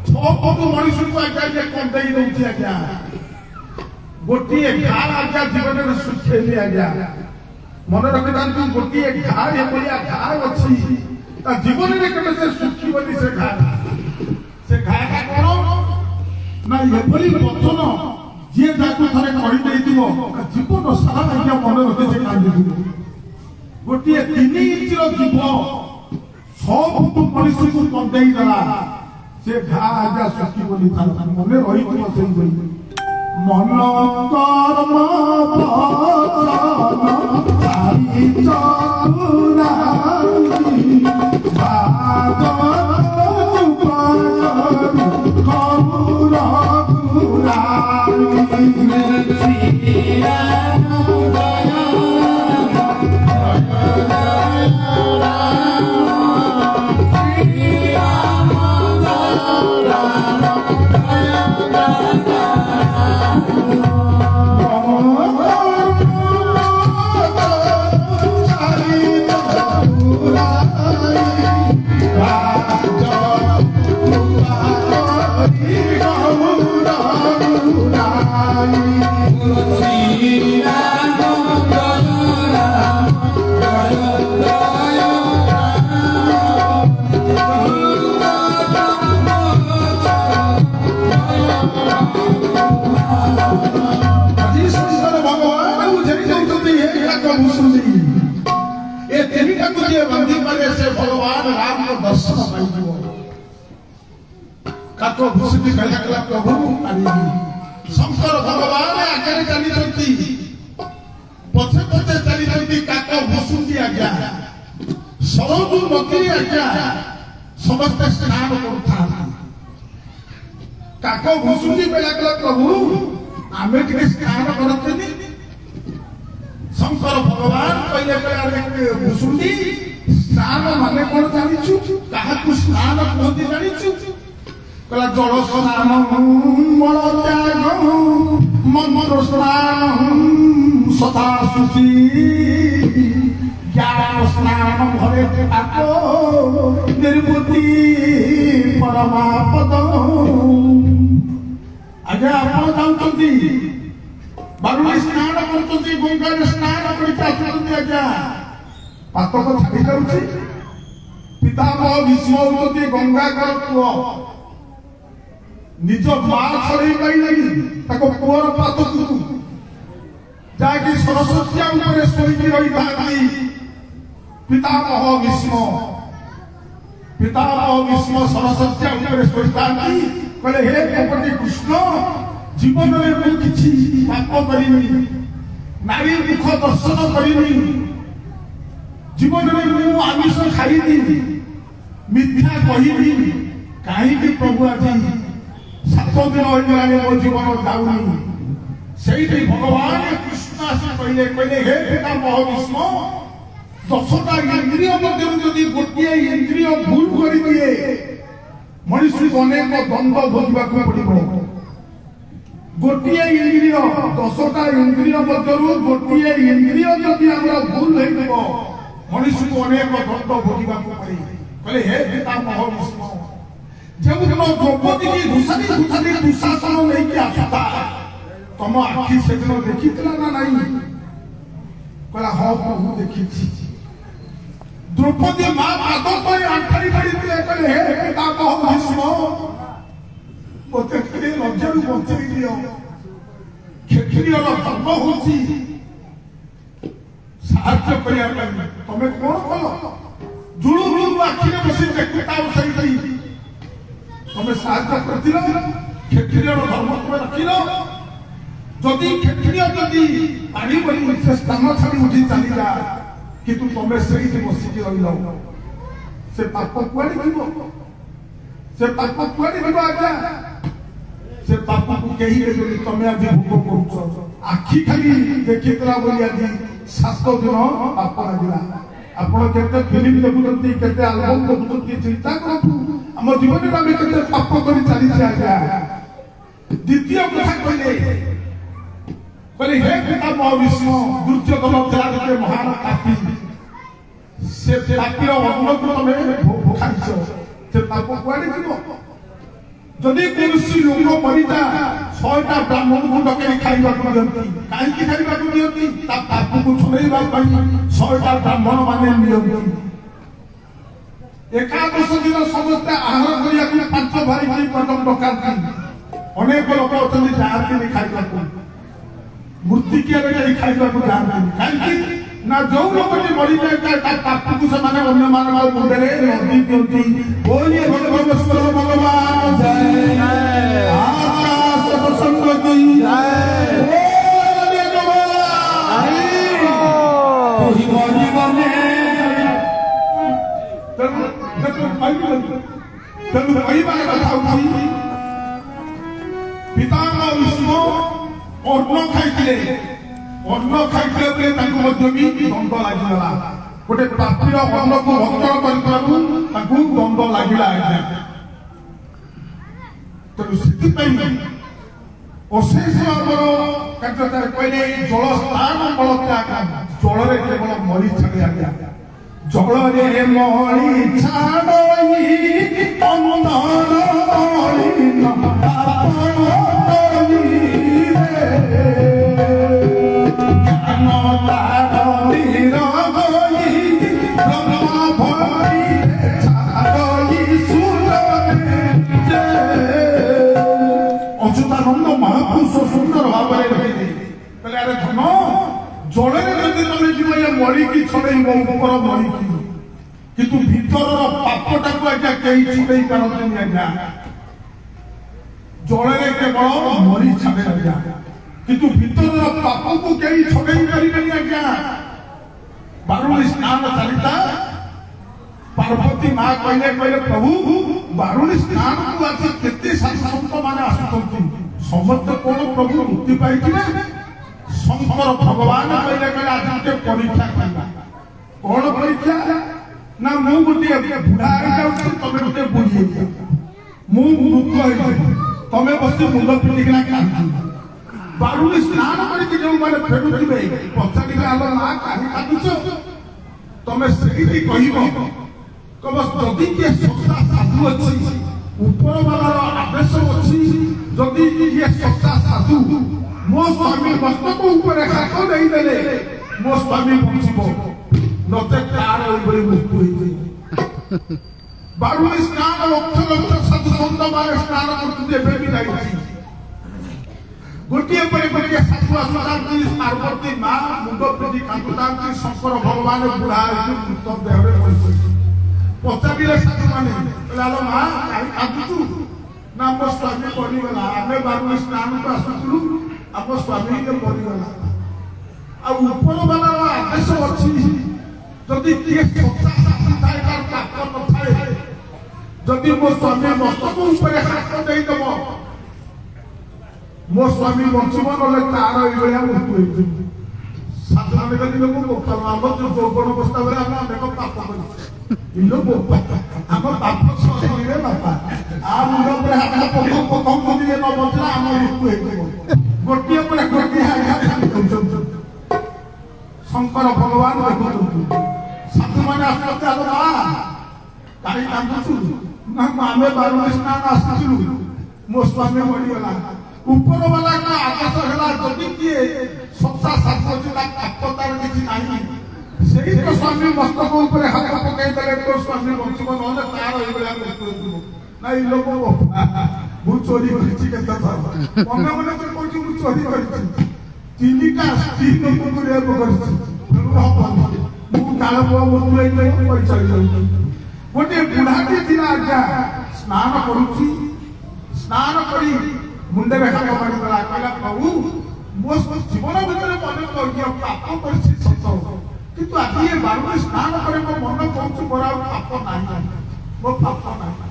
6 ଫୁଟ ମଣିଷକୁ ଆଜ୍ଞା ଯେ କନ୍ଦେଇ ଦଉଛି ଆଜ୍ଞା ଗୋଟିଏ ଘା ଆଜ୍ଞା ଜୀବନରେ ଶୁଖେଇଲି ଆଜ୍ଞା ମନେ ରଖିଥାନ୍ତୁ ଗୋଟିଏ ଘା ଏଭଳିଆ ଘା ଅଛି ତା ଜୀବନରେ କେବେ ସେ ଶୁଖିବନି ସେ ଘା କଣ ନା ଏଭଳି ବଚନ ଯିଏ ଯାକୁ ଥରେ କହିଦେଇଥିବ ଜୀବନ ସାରା ଆଜ୍ଞା ମନେ ରଖି ସେ କାନ୍ଦିଥିବ ଗୋଟିଏ 3 ଇଞ୍ଚର ଜୀବ 6 ଫୁଟ ମଣିଷକୁ କନ୍ଦେଇ ଦେଲା ସେ ଘା ଆଜ୍ଞା ଶୁଖିବନି ତାର ମନେ ରହିଥିବ ସେଇଭଳି ମନ କର୍ମ काको भूषित कहला प्रभु शंकर भगवान आगे चली पछे पछे चली काको भूषुंडी आज्ञा सरजू नदी आज्ञा समस्त स्नान करता काको भूषुंडी कहला प्रभु आमे के स्नान करते शंकर भगवान कहले भूषुंडी स्नान माने कौन जानिछु काहाकु स्नान कहते जानिछु कला जल स्नान मल त्याग मंत्र स्नान सदा शुचि ज्ञान स्नान भरे ठाको निर्बुद्धि परमापद आगे आप जाऊँगी बारुणी स्नान करते गंगा स्नान करके आज्ञा पातक छाड़ी जाऊँगी पितामह भीष्म होती गंगा कर पुओ निज माँ छड़े पाइलानी पुअर पातकू जाकि सरस्वती उपरे शोईकी रही था पितामह भीष्म सरस्वती उपरे शोई था कहले हे कपटी कृष्ण जीवन में मु किछि पाप करिनी नारी मुख दर्शन करिनी जीवन में मु आमिष खाइनी मिथ्या कहिनी कहीं प्रभु आज 7 दिन हो मो जीवन जाऊनी से भगवान कृष्ण आसी कहले हे पितामह भीष्म 10टा इंद्रिय मध्य यदि गोटे इंद्रिय भूल कर दिए मनुष्य अनेक दंड भोगवा पड़ो गोटे इंद्रिय 10टा इंद्रिय मध्य गोटे इंद्रिय जदि भूल हो मनुष्य को अनेक दंड भोगवा पड़े कहले हे पितामह भीष्म जब द्रौपदी की घुसानी दुशासन नहीं आसता तुम आखि से दिन देखी ना नहीं कहला हाँ प्रभु देखी द्रौपदी माँ पाद पर आंठाई पड़ी कहले हे पितामह भीष्म मते लज्जारू बंचई दियो क्षत्रियर धर्म होची साहाय्य करिया तमे कोन कलो जुळु आखि में बसी देखता सही तमें साहाय्य करथिल क्षत्रियर धर्म तुम रखिल जदि क्षत्रिय जदि पानी बनी से स्थान छाड़ी उठी चली जा किंतु तमें से बसिकी रही से पाप कुआड़ी आज्ञा से पाप को कही तमें आज भोग कर आखि खाली देखी बोली आज 7 दिन पाप लगे आपण केते फिल्म देखुछंती केते एल्बम देखुछंती चिंता करतु हम जीवन में आमे केते पाप करी चली आज्ञा द्वितीय कथा कहले हे पितामह भीष्म दुर्योधन के महान पापी से पापीर अन्न को तमे खाइछ से पाप कुआडे जीव जदि कौनसी लोक मरीजा 100टा ब्राह्मण को डके खाइबा को दियंती काहे कि खाइबा को दियंती ता पाप को छुड़ेबा पई 100टा ब्राह्मण माने नियंती एकादश दिन समस्त आहार करिया को 5 भाई भाई पदम डकांती अनेक लोक अछंती जाती खाइबा को मूर्ति के लगे खाइबा को जाती काहे ना जो लोकटी मरी जाए पाप को समान अन्य मान मुंडे नदी दियंती बोलिए भगवान भगवान जय आकाश प्रसन्न की जय बोलिए कोई मरी गने तनु परिवार कथा उठी पितामह विष्णु अन्न खाइथिले अन्न खाइथिले बोले तांको मध्य भी दंड लागिला गोटे पापीर अन्न को भक्षण करितरु तांको दंड लागिला आज्ञा तनु सिद्धि पई अशेष हमर कार्यता कहले जल स्थान बल त्याग जल रे केवल मरी छाड़े आज्ञा जल रे मरी छाड़ई अंधन मरी न अच्युतानंद महापुरुष सुंदर भाव अरे धन जड़े जदि तुम जीव मरिकी छड़े ऊपर मरिकी किंतु भीतर पापटा को आज्ञा कहीं छड़े पारती आज्ञा जड़े केवल मरी छाड़े आज्ञा किंतु भीतर पाप को कहीं छड़े पारे आज्ञा बारुणी स्नान चलिता पार्वती माँ कहले कहले प्रभु बारुणी स्नान को आज केते संत माने आसुचंती समस्त कोन प्रभु मुक्ति पाइथिबे शंकर भगवान कहले कहले आज के परीक्षा करबा कोन परीक्षा ना मु गोटे बुढ़ा आ जाउछी तमे गोटे बुढ़ी मु मृत होई तमे बस मुंड पिटिकना कांदी बारुणी स्नान करके जो माने फेडुथिबे पछाडी आलो मां काहे कांदुछ तमे सेही कहिबो कबस जदि के सत्ता साधु अछि ऊपर वाला आदेश अछि जदि ये सत्ता साधु मो स्वामी मस्तक ऊपर हाथ नहीं देले मो स्वामी बंचिबो नते तार ऊपर मुक्त होई बारुणी स्नान लक्ष लक्ष साधु संत माने स्नान करते एबे भी नाही गोटिए पर गोटिए साधु आसुतांती पार्वती मां मुंड पिटी कांदुतांती शंकर भगवान बुढ़ा मुक्त देहरे पड़ि पचारिले साधु माने आलो मां काहे कांदुचु ना मो स्वामी पड़ी गला आमे बारुणी स्नान को आसुचु आप स्वामी के पड़ी गला आ ऊपर वाला आदेश अछि जदि के सत्ता थाए तार पाप न थाए जदि मो स्वामी मस्तक ऊपर हाथ देई दबो मो स्वामी बंचिब नले तार एभलिया मृत्यु होइछि साधु माने कहले लोक मोक्ष आम जो जौवन अवस्था बेले हम अनेक पाप करी इलो आम पाप सही रे बापा आ मुंड पर हाथ पकम जदि न बचला आम मृत्यु होइछि गोटिए पर गोटिए आघात करछन शंकर भगवान देखुछन साधु माने आसते आलो मां काहे कांदुछु ना आमे बारुणी स्नान आसुछु मो स्वामी मरि गला ऊपर वाला का आकाश हला जदि किए सत्ता साधु ता पापतार किछि नाही सेही तो स्वामी मस्तक ऊपर हाथ पकाई देले तो स्वामी बंचिब नले तार एबेला मृत्यु नाही लोक मु चोरी करछि केता मने मने तो कोछि मु चोरी करछि तीनटा स्त्री लोक को रे करछि मु काल बुआ मृत्यु ले परिचय जाउछि गोटे बुढ़ाटी थिला आज्ञा स्नान करूछि स्नान करी मुंडे हाथ मारी गला कहला प्रभु मो जीवन भीतर मन कर पाप करछि सत किंतु आज ये बारुणी स्नान करे मो मन कहूँ मोर पाप नहीं मो पाप नहीं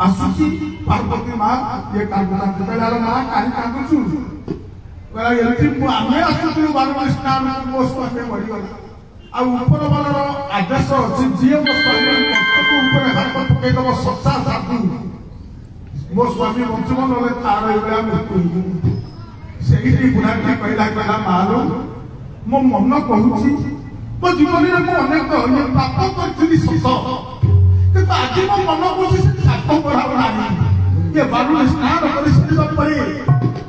आसुची पार्वती मां ये कांदुता कहला मां काहे कांदुछु कहला एलती आमे आसुछु बारुणी स्नान मो स्वामी मरि गला आ ऊपर वाला आदेश अछि जे मो स्वामी मस्तक ऊपर हाथ पकई दब सच्चा साधु मो स्वामी बंचिब नले तार एबेला मृत्यु सेही बुढ़ाटी कहला कहला मालो मो मन कहूछि ମୋ ଜୀବନରେ ମୁଁ ଅନେକ ପାପ କରିଥିଲି ସତ, କିନ୍ତୁ ଆଜି ମୋ ମନ କହୁଛି ସେ ପାପ ପଢ଼ାବ ନାହିଁ। ଏ ବାରୁଣୀ ସ୍ନାନ କରିସାରିବା ପରେ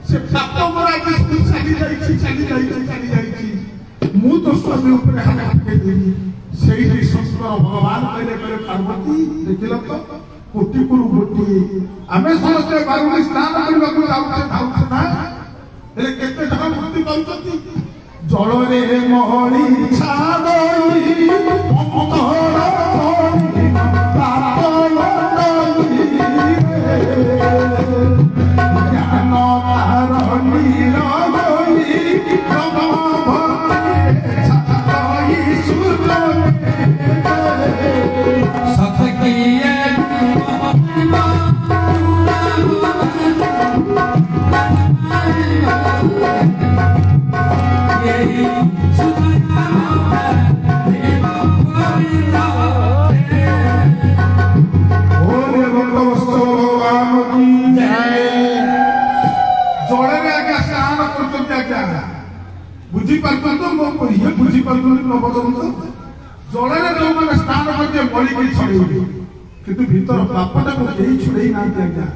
ସେ ପାପ ମୋର ଆଜି ଚାଲି ଯାଇଛି। ମୁଁ ତ ସ୍ୱାମୀ ଉପରେ ହାତ ପକେଇଦେଲି। ସେଇଠି ଶଙ୍କର ଭଗବାନ କହିଲେ ପାର୍ବତୀ ଦେଖିଲ ତ କୋଟିପୁରୁ ଗୋଟିଏ, ଆମେ ସମସ୍ତେ ବାରୁଣୀ ସ୍ନାନ କରିବାକୁ ଯାଉଛେ ନା, ହେଲେ କେତେ ଜଣ ମୃତ୍ୟୁ ପାଉଛନ୍ତି? ଜଳରେ ମଳି ଛାଡି ଜଳରେ ଯୋଉମାନେ ସ୍ନାନ କରିବେ ମଳିକି ଛଡ଼େଇବେ, କିନ୍ତୁ ଭିତର ପାପଟାକୁ କେହି ଛଡ଼େଇ ନାହାନ୍ତି ଆଜ୍ଞା।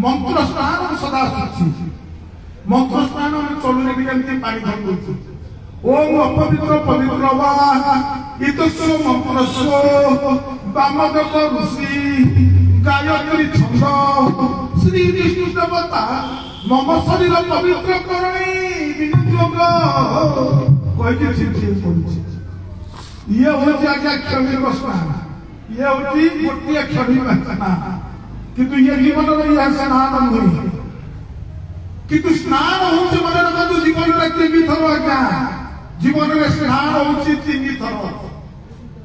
ମନ୍ତ୍ର ସ୍ନାନ ସଦା ଆସୁଛି, ମନ୍ତ୍ର ସ୍ନାନ ଆମେ ଚଳୁରେ ବି କେମିତି ପାଣି ଧରୁଛୁ। ଓମ୍ ଅପବିତ୍ର ପବିତ୍ର ବା ଇତସ୍ୟ ମନ୍ତ୍ରସ୍ୟ ବାମଦେବ ଋଷି ଗାୟତ୍ରୀ ଛନ୍ଦ ଶ୍ରୀ ବିଷ୍ଣୁ ଦେବତା ମମ ଶରୀର ପବିତ୍ର କରଣୀ ବିନିଯୋଗ କହିକି ଚିଠି ପଡୁଛି। ଇଏ ହଉଛି ଆଜ୍ଞା କ୍ଷଣିକ ସ୍ନାନ, ଇଏ ହଉଛି ଗୋଟିଏ କ୍ଷଣିକ ସ୍ନାନ, କିନ୍ତୁ ଇଏ ଜୀବନର ଇଏ ସ୍ନାନ ନୁହେଁ। କିନ୍ତୁ ସ୍ନାନ ହଉଛି ମନେ ରଖନ୍ତୁ ଜୀବନରେ 3 ଥର ଆଜ୍ଞା। ଜୀବନରେ ସ୍ନାନ ହଉଛି 3 ଥର।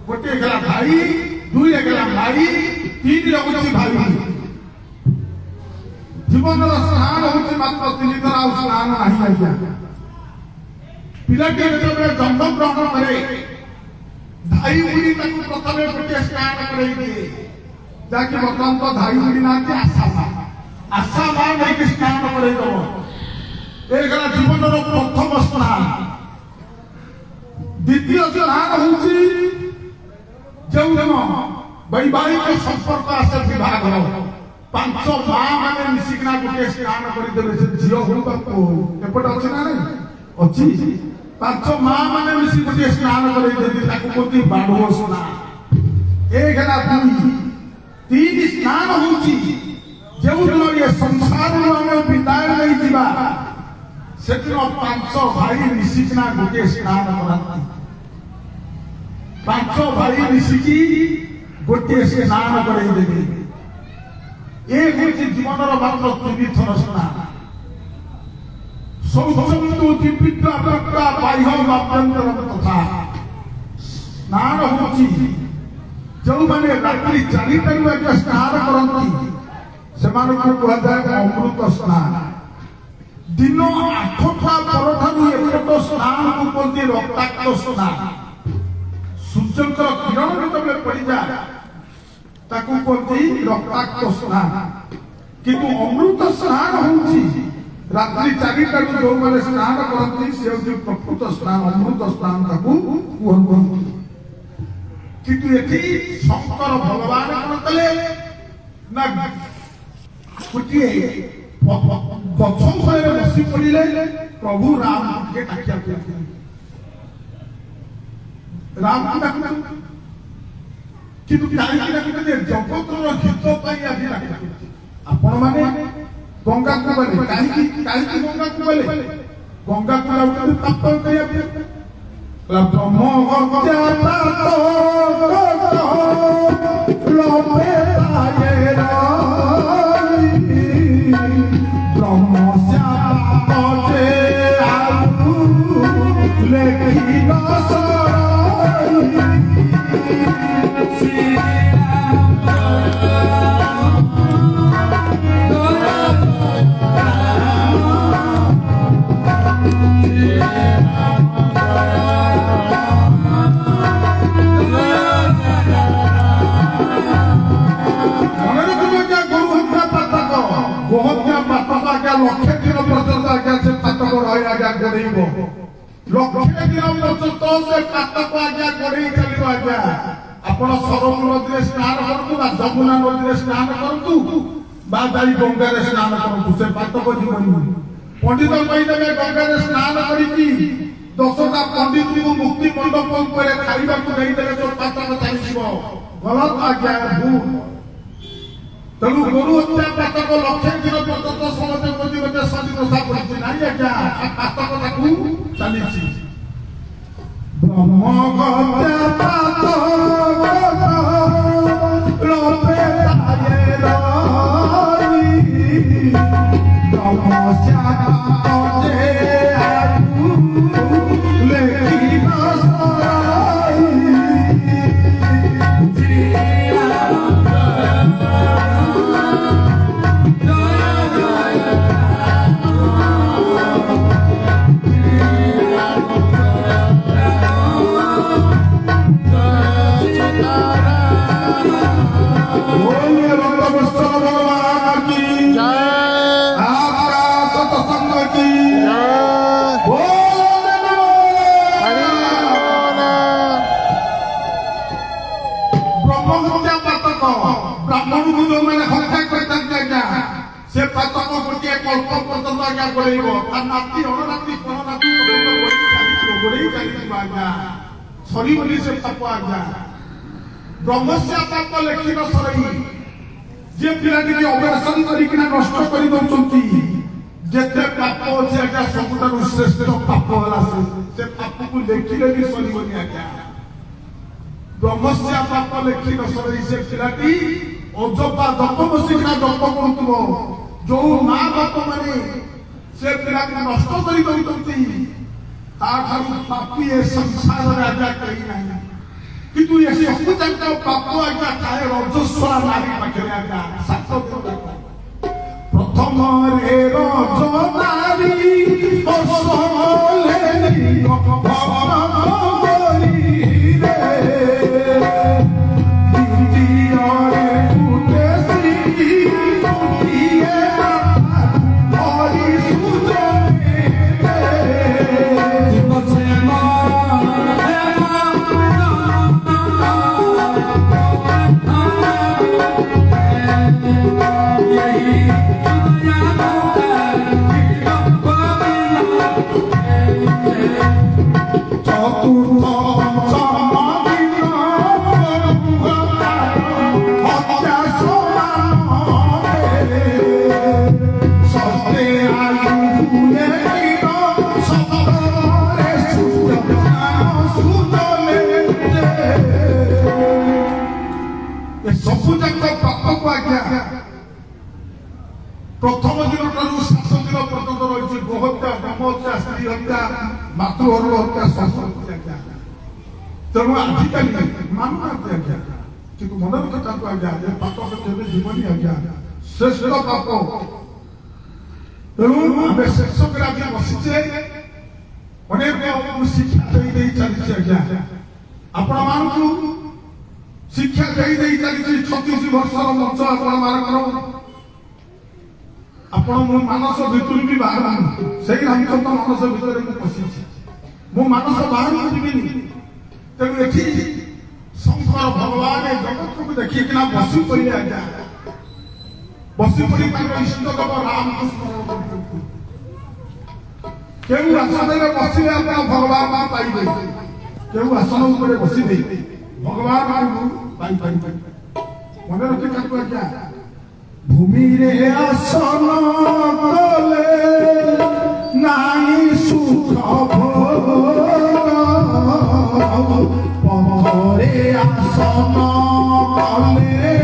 ଗୋଟିଏ ହେଲା ଭାଇ, 2ରେ ହେଲା ଭାଇ, 3ରେ ହଉଛି ଭାଇ। ଜୀବନର ସ୍ନାନ ହଉଛି ମାତ୍ର 3 ଥର, ଆଉ ସ୍ନାନ ନାହିଁ ଆଜ୍ଞା। ପିଲାଟି ଯେତେବେଳେ ଜନ୍ମଗ୍ରହଣ କରେ ଧାଇ ବୁଡ଼ି ତାକୁ ପ୍ରଥମେ ଗୋଟିଏ ସ୍ନାନ କରେଇ ଦିଏ, ଯାହାକି ବର୍ତ୍ତମାନ ତ ଧାଇ ବୁଡ଼ି ନାହାନ୍ତି, ଆଶା ମା ନେଇକି ସ୍ନାନ କରେଇଦବ। ଏ ହେଲା ଜୀବନର ପ୍ରଥମ ସ୍ନାନ। ଦ୍ୱିତୀୟ ସ୍ନାନ ହଉଛି ଯେଉଁଦିନ ବୈବାହିକ ସମ୍ପର୍କ ଆସେ ବିବାହର, 5 ମା ମାନେ ମିଶିକିନା ଗୋଟିଏ ସ୍ନାନ କରିଦେବେ। ସେ ଝିଅ ହଉ ବା ପୁଅ ହଉ, ଏପଟେ ଅଛି ନା ନାଇଁ? ଅଛି। 5 ମା ମାନେ ମିଶି ଗୋଟିଏ ସ୍ନାନ କରେଇଦେବେ, ତାକୁ କୁହନ୍ତି ବାଢୁଅ ସ୍ନାନ। ଏ ହେଲା 2। 3 ସ୍ନାନ ହଉଛି ଯେଉଁଦିନ ଏ ସଂସାରରୁ ଆମେ ବିଦାୟ ନେଇଯିବା, ସେଦିନ 5 ଭାଇ ମିଶିକିନା ଗୋଟିଏ ସ୍ନାନ କରାନ୍ତି। 5 ଭାଇ ମିଶିକି ଗୋଟିଏ ସ୍ନାନ କରେଇଦେବେ। ଏ ହେଉଛି ଜୀବନର ମାତ୍ର 3 ଥର ସ୍ନାନ। ଶୌଚନ୍ତୁ ଦିବ୍ୟ ବାହ୍ୟ ଆଭ୍ୟନ୍ତର କଥା। ସ୍ନାନ ହଉଛି ଯେଉଁମାନେ ରାତ୍ରି 4ଟାରୁ ଆଜ୍ଞା ସ୍ନାନ କରନ୍ତି, ସେମାନଙ୍କୁ କୁହାଯାଏ ଅମୃତ ସ୍ନାନ। ଦିନ 8ଟା ପରଠାରୁ ଏପଟ ସ୍ନାନକୁ କୁହନ୍ତି ରକ୍ତାକ୍ତ ସ୍ନାନ। ସୂର୍ଯ୍ୟଙ୍କର କିରଣ ଯେତେବେଳେ ପଡ଼ିଯାଏ ତାକୁ କୁହନ୍ତି ରକ୍ତାକ୍ତ ସ୍ନାନ। କିନ୍ତୁ ଅମୃତ ସ୍ନାନ ହଉଛି ରାତ୍ରି 4ଟାରୁ ଯେଉଁମାନେ ସ୍ନାନ କରନ୍ତି, ସେ ହେଉଛି ପ୍ରକୃତ ସ୍ନାନ, ଅମୃତ ସ୍ନାନ ତାକୁ କୁହନ୍ତି। କିନ୍ତୁ ଏଠି ଶଙ୍କର ଭଗବାନ କଣ କଲେ ନା, ଗୋଟିଏ ଗଛ ଉପରେ ବସି ପଡ଼ିଲେ, ପ୍ରଭୁ ରାମ ଟିକେ ଡାକିବାକୁ ଲାଗିଲେ। ରାମକୁ ଡାକୁଛନ୍ତି, କିନ୍ତୁ କାହିଁକି ଡାକୁଛନ୍ତି? ଜଗତର ହିତ ପାଇଁ ଆଜି ଡାକୁଛନ୍ତି। ଆପଣମାନେ ଗଙ୍ଗାକୁ ଗଲେ, କାହିଁକି ଗଙ୍ଗାକୁ ଗଲେ? ଗଙ୍ଗାକୁ ଯାଉଛନ୍ତି ପାପ କରିବା ପାଇଁ। ବ୍ରହ୍ମ ହତ୍ୟା ଲକ୍ଷେ ଦିନ ପର୍ଯ୍ୟନ୍ତ ଆଜ୍ଞା ସେ ପାତକ ରହି ଆଜ୍ଞା ଗୋଡେଇବ। ଲକ୍ଷେ ଦିନ ପର୍ଯ୍ୟନ୍ତ ସେ ପାତକ ଆଜ୍ଞା नहीं चलिए आज्ञा आपण सरमू नदी स्नान करूँ जमुना नदी स्नान करूँ जाई गंगार स्नान करूँ से पातक जीवन पंडित कहीदेवे गंगार स्नान करी 10टा पंडित को मुक्ति मंडप उपर खाइबा नहीं तो पातक चली गलत आज्ञा भूल तेणु गुरु हत्या पातक लक्षे दिन पर्यंत समझे खोजे सदी दशा पड़ी ना आज्ञा पातक चली ब्रह्म हत्या ब्रह्मस्या पाप लेखिन सरई जे पिलाटी के ऑपरेशन करिकिना नष्ट करि दउचंती जेते पाप अछि आज्ञा सबुठारु श्रेष्ठ पाप होला से पाप को लेखिले भी सरिबनी आज्ञा ब्रह्मस्या पाप लेखिन सरई से पिलाटी अजपा जप बसिकिना जप करूतबो जो मां बाप माने से पिला को नष्ट करि दउचंती ता ठारु पापी ए संसार रे आज्ञा कहि नाही किंतु ये सब तक पाप आज्ञा खाए रजस्वला नारी पाखे आज्ञा सात प्रथम रे रज नारी असले भवरी रे द्वितीय रे कुटेसी कुटिए हरि सुजने दिवसे प्रथम दिन ठारू 7 दिन पर्यंत रही गोहत्या ब्रह्महत्या स्त्री हत्या मातृहर हत्या संस्कृति आज्ञा तेणु आजिकल मानुनाहांती आज्ञा किंतु मन रखता आज्ञा पाप केवे जीवनी आज्ञा श्रेष्ठ पाप तेणु आम शिक्षक आज्ञा बसीचे अनेक शिक्षा दे चली आज्ञा आपण मानू शिक्षा दे चली 36 वर्षर मंच आपण आपण मो मानस भितर भी बाहर से रामचंद्र मानस भितर पशि मो मानस बाहर जीविनी तेणु एठी शंकर भगवान जगत को देखिकिना बसी पड़े आज्ञा बसी पड़ी इष्ट देव राम को स्मरण केउ आसन में बसिले आपण भगवान पाइबे केउ आसन ऊपर बसिले भगवान पाई मन रखि काटू आज्ञा भूमि रे आसन कले नाई सुख परे आसन कले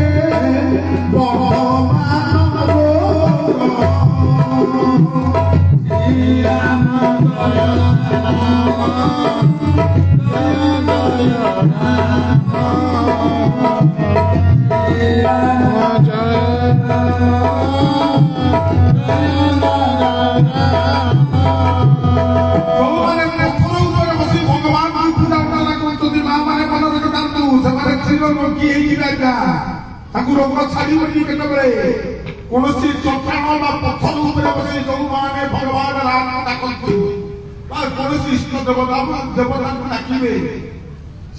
रोग छाड़ी कौन चट्टाण पत्थर बस जो मैंने भगवान राम डाकती कौन इष्ट देवता देवता डाकिबे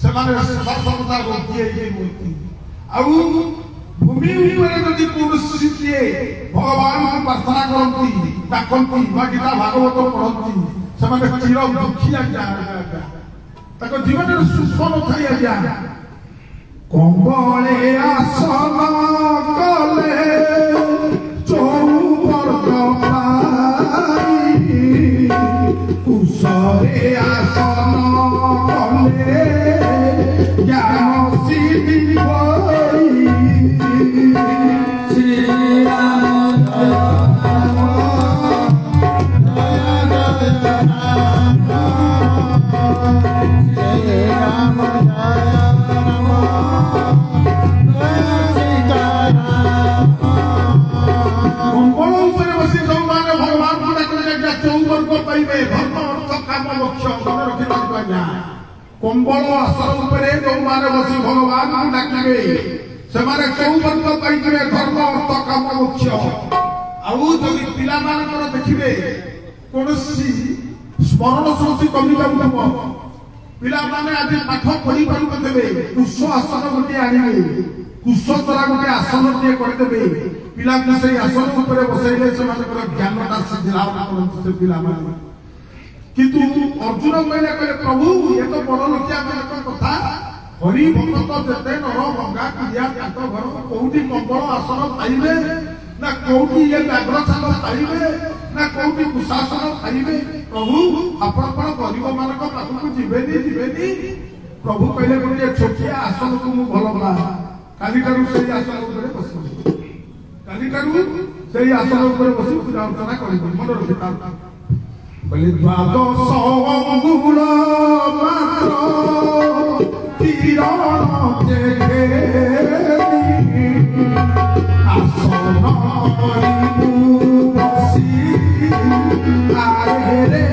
ସେମାନେ ସର୍ବଦା ରୋଗୀ ହେଇକି ଆଉ ଭୂମି ଉପରେ ଯଦି କୌଣସି କିଏ ଭଗବାନଙ୍କୁ ପ୍ରାର୍ଥନା କରନ୍ତି ଡାକନ୍ତି ବା ଗୀତା ଭାଗବତ ପଢନ୍ତି ସେମାନେ ଚିର ଦୁଃଖୀ ଆଜ୍ଞା ତାଙ୍କ ଜୀବନରେ ସୁଖ ନଥାଏ ଆଜ୍ଞା। କମ୍ବଳେ ଆସନ କଲେ ଚଉବର୍ଗ ପାଇ କୁଶରେ ଆସନ କଲେ ଜ୍ଞାନ ସିଦ୍ଧି ହୋଇ কম্বল আসন উপরে যোଉମାନେ বসি ভগবানଙ୍କୁ ডাকিবে ସେମାନେ চৌবর্গ ପାଇଯିବେ ଧର୍ମ ଅର୍ଥ କାମ ମୋକ୍ଷ। ଆଉ ଯଦି ପିଲାମାନଙ୍କର ଦେଖିବେ କୌଣସି ସ୍ମରଣ ଶକ୍ତି କମି ଯାଉଥିବ ପିଲାମାନେ ଆଜି ପାଠ ପଢି ପାରୁନଥିବେ କୁଶ ଆସନ ଗୋଟିଏ ଆଣିବେ କୁଶ ଦ୍ୱାରା ଗୋଟିଏ ଆସନଟିଏ କରିଦେବେ ପିଲାଙ୍କୁ ସେଇ ଆସନ ଉପରେ ବସେଇଲେ ସେମାନଙ୍କର ଜ୍ଞାନଟା ସିଦ୍ଧି ଲାଭ କରନ୍ତି ସେ ପିଲାମାନେ। କିନ୍ତୁ ଅର୍ଜୁନ କହିଲେ ପ୍ରଭୁ ଏ ତ ବଡ ଲୋକିଆ ମାନଙ୍କ କଥା ହରି ଭକ୍ତ ଯେତେ ନର ଭଙ୍ଗା କ୍ରିୟା ତାଙ୍କ ଘର କୋଉଠି କମ୍ବଳ ଆସନ ପାଇବେ ନା କୋଉଠି ଇଏ ବ୍ୟାଘ୍ରଛାଲ ପାଇବେ ନା କୋଉଠି କୁଶାସନ ପାଇବେ ପ୍ରଭୁ ଆପଣ କଣ ଗରିବ ମାନଙ୍କ ପାଖକୁ ଯିବେନି ପ୍ରଭୁ କହିଲେ ଗୋଟିଏ ଛୋଟିଆ ଆସନକୁ ମୁଁ ଭଲ ପାଏ କାଲିଠାରୁ ସେଇ ଆସନ ଉପରେ ବସିବି କାଲିଠାରୁ ସେଇ ଆସନ ଉପରେ ବସି ପୂଜା ଅର୍ଚ୍ଚନା କରିବି ମନେ ରଖିଥାନ୍ତି। ଦ୍ୱାଦଶ ଅଙ୍ଗୁଳ ମାତ୍ର ତୀରଣ ଆସନ କରିବୁ ବସି ଆରେ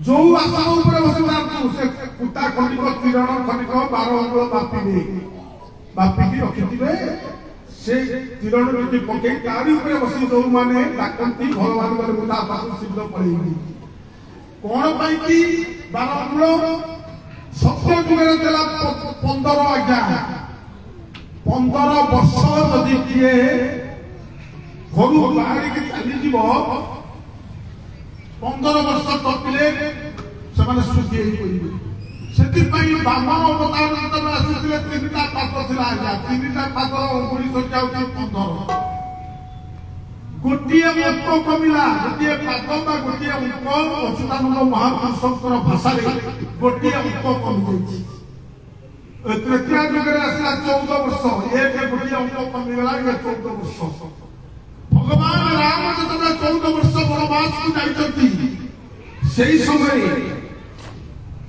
ଯୋଉ ଆସନ ଉପରେ ବସିଥାନ୍ତୁ ସେ କୁଟା ଖଣ୍ଡିକ ତୀରଣ ଖଣ୍ଡିକ 12 ଅଙ୍ଗୁଳ ବାପିକି ରଖିଥିବେ ସେ ତୀରଣ ଯଦି ପକେଇ ତାରି ଉପରେ ବସି ଯୋଉମାନେ ଡାକନ୍ତି ଭଗବାନ ମାନେ ମୁଁ ତା ପାଖକୁ ଶୀଘ୍ର ପଳେଇବି କଣ ପାଇଁ କି 12 ଅଙ୍ଗୁଳ ସତ୍ୟ ଯୁଗରେ ଥିଲା 15 ଆଜ୍ଞା 15 ବର୍ଷ ଯଦି କିଏ ଘରୁ ବାହାରିକି ଚାଲିଯିବ 15 ବର୍ଷ ଟପିଲେ ସେମାନେ ଶୁଦ୍ଧି ହେଇପାରିବେ। ସେଥିପାଇଁ ବାମନ ଅବତାର ଯେତେବେଳେ ଆସିଥିଲେ 3ଟା ପାଦ ଥିଲା ଆଜ୍ଞା 3ଟା ପାଦର ଅଙ୍ଗୁଳି ସଂଖ୍ୟା ହଉଛି 15 ଗୋଟିଏ ଅଙ୍କ କମିଲା ଗୋଟିଏ ପାଦ ବା ଗୋଟିଏ ଅଙ୍କ ଅଚ୍ୟୁତାନନ୍ଦ ମହାପୁରୁଷଙ୍କର ଭାଷାରେ ଗୋଟିଏ ଅଙ୍କ କମିଯାଇଛି। ତୃତୀୟ ଯୁଗରେ ଆସିଲା 14 ବର୍ଷ ଏକ ଗୋଟିଏ ଅଙ୍କ କମିଗଲା 14 ବର୍ଷ। ଭଗବାନ ରାମ ଯେତେବେଳେ 14 ବର୍ଷ ବନବାସକୁ ଯାଇଛନ୍ତି ସେଇ ସମୟରେ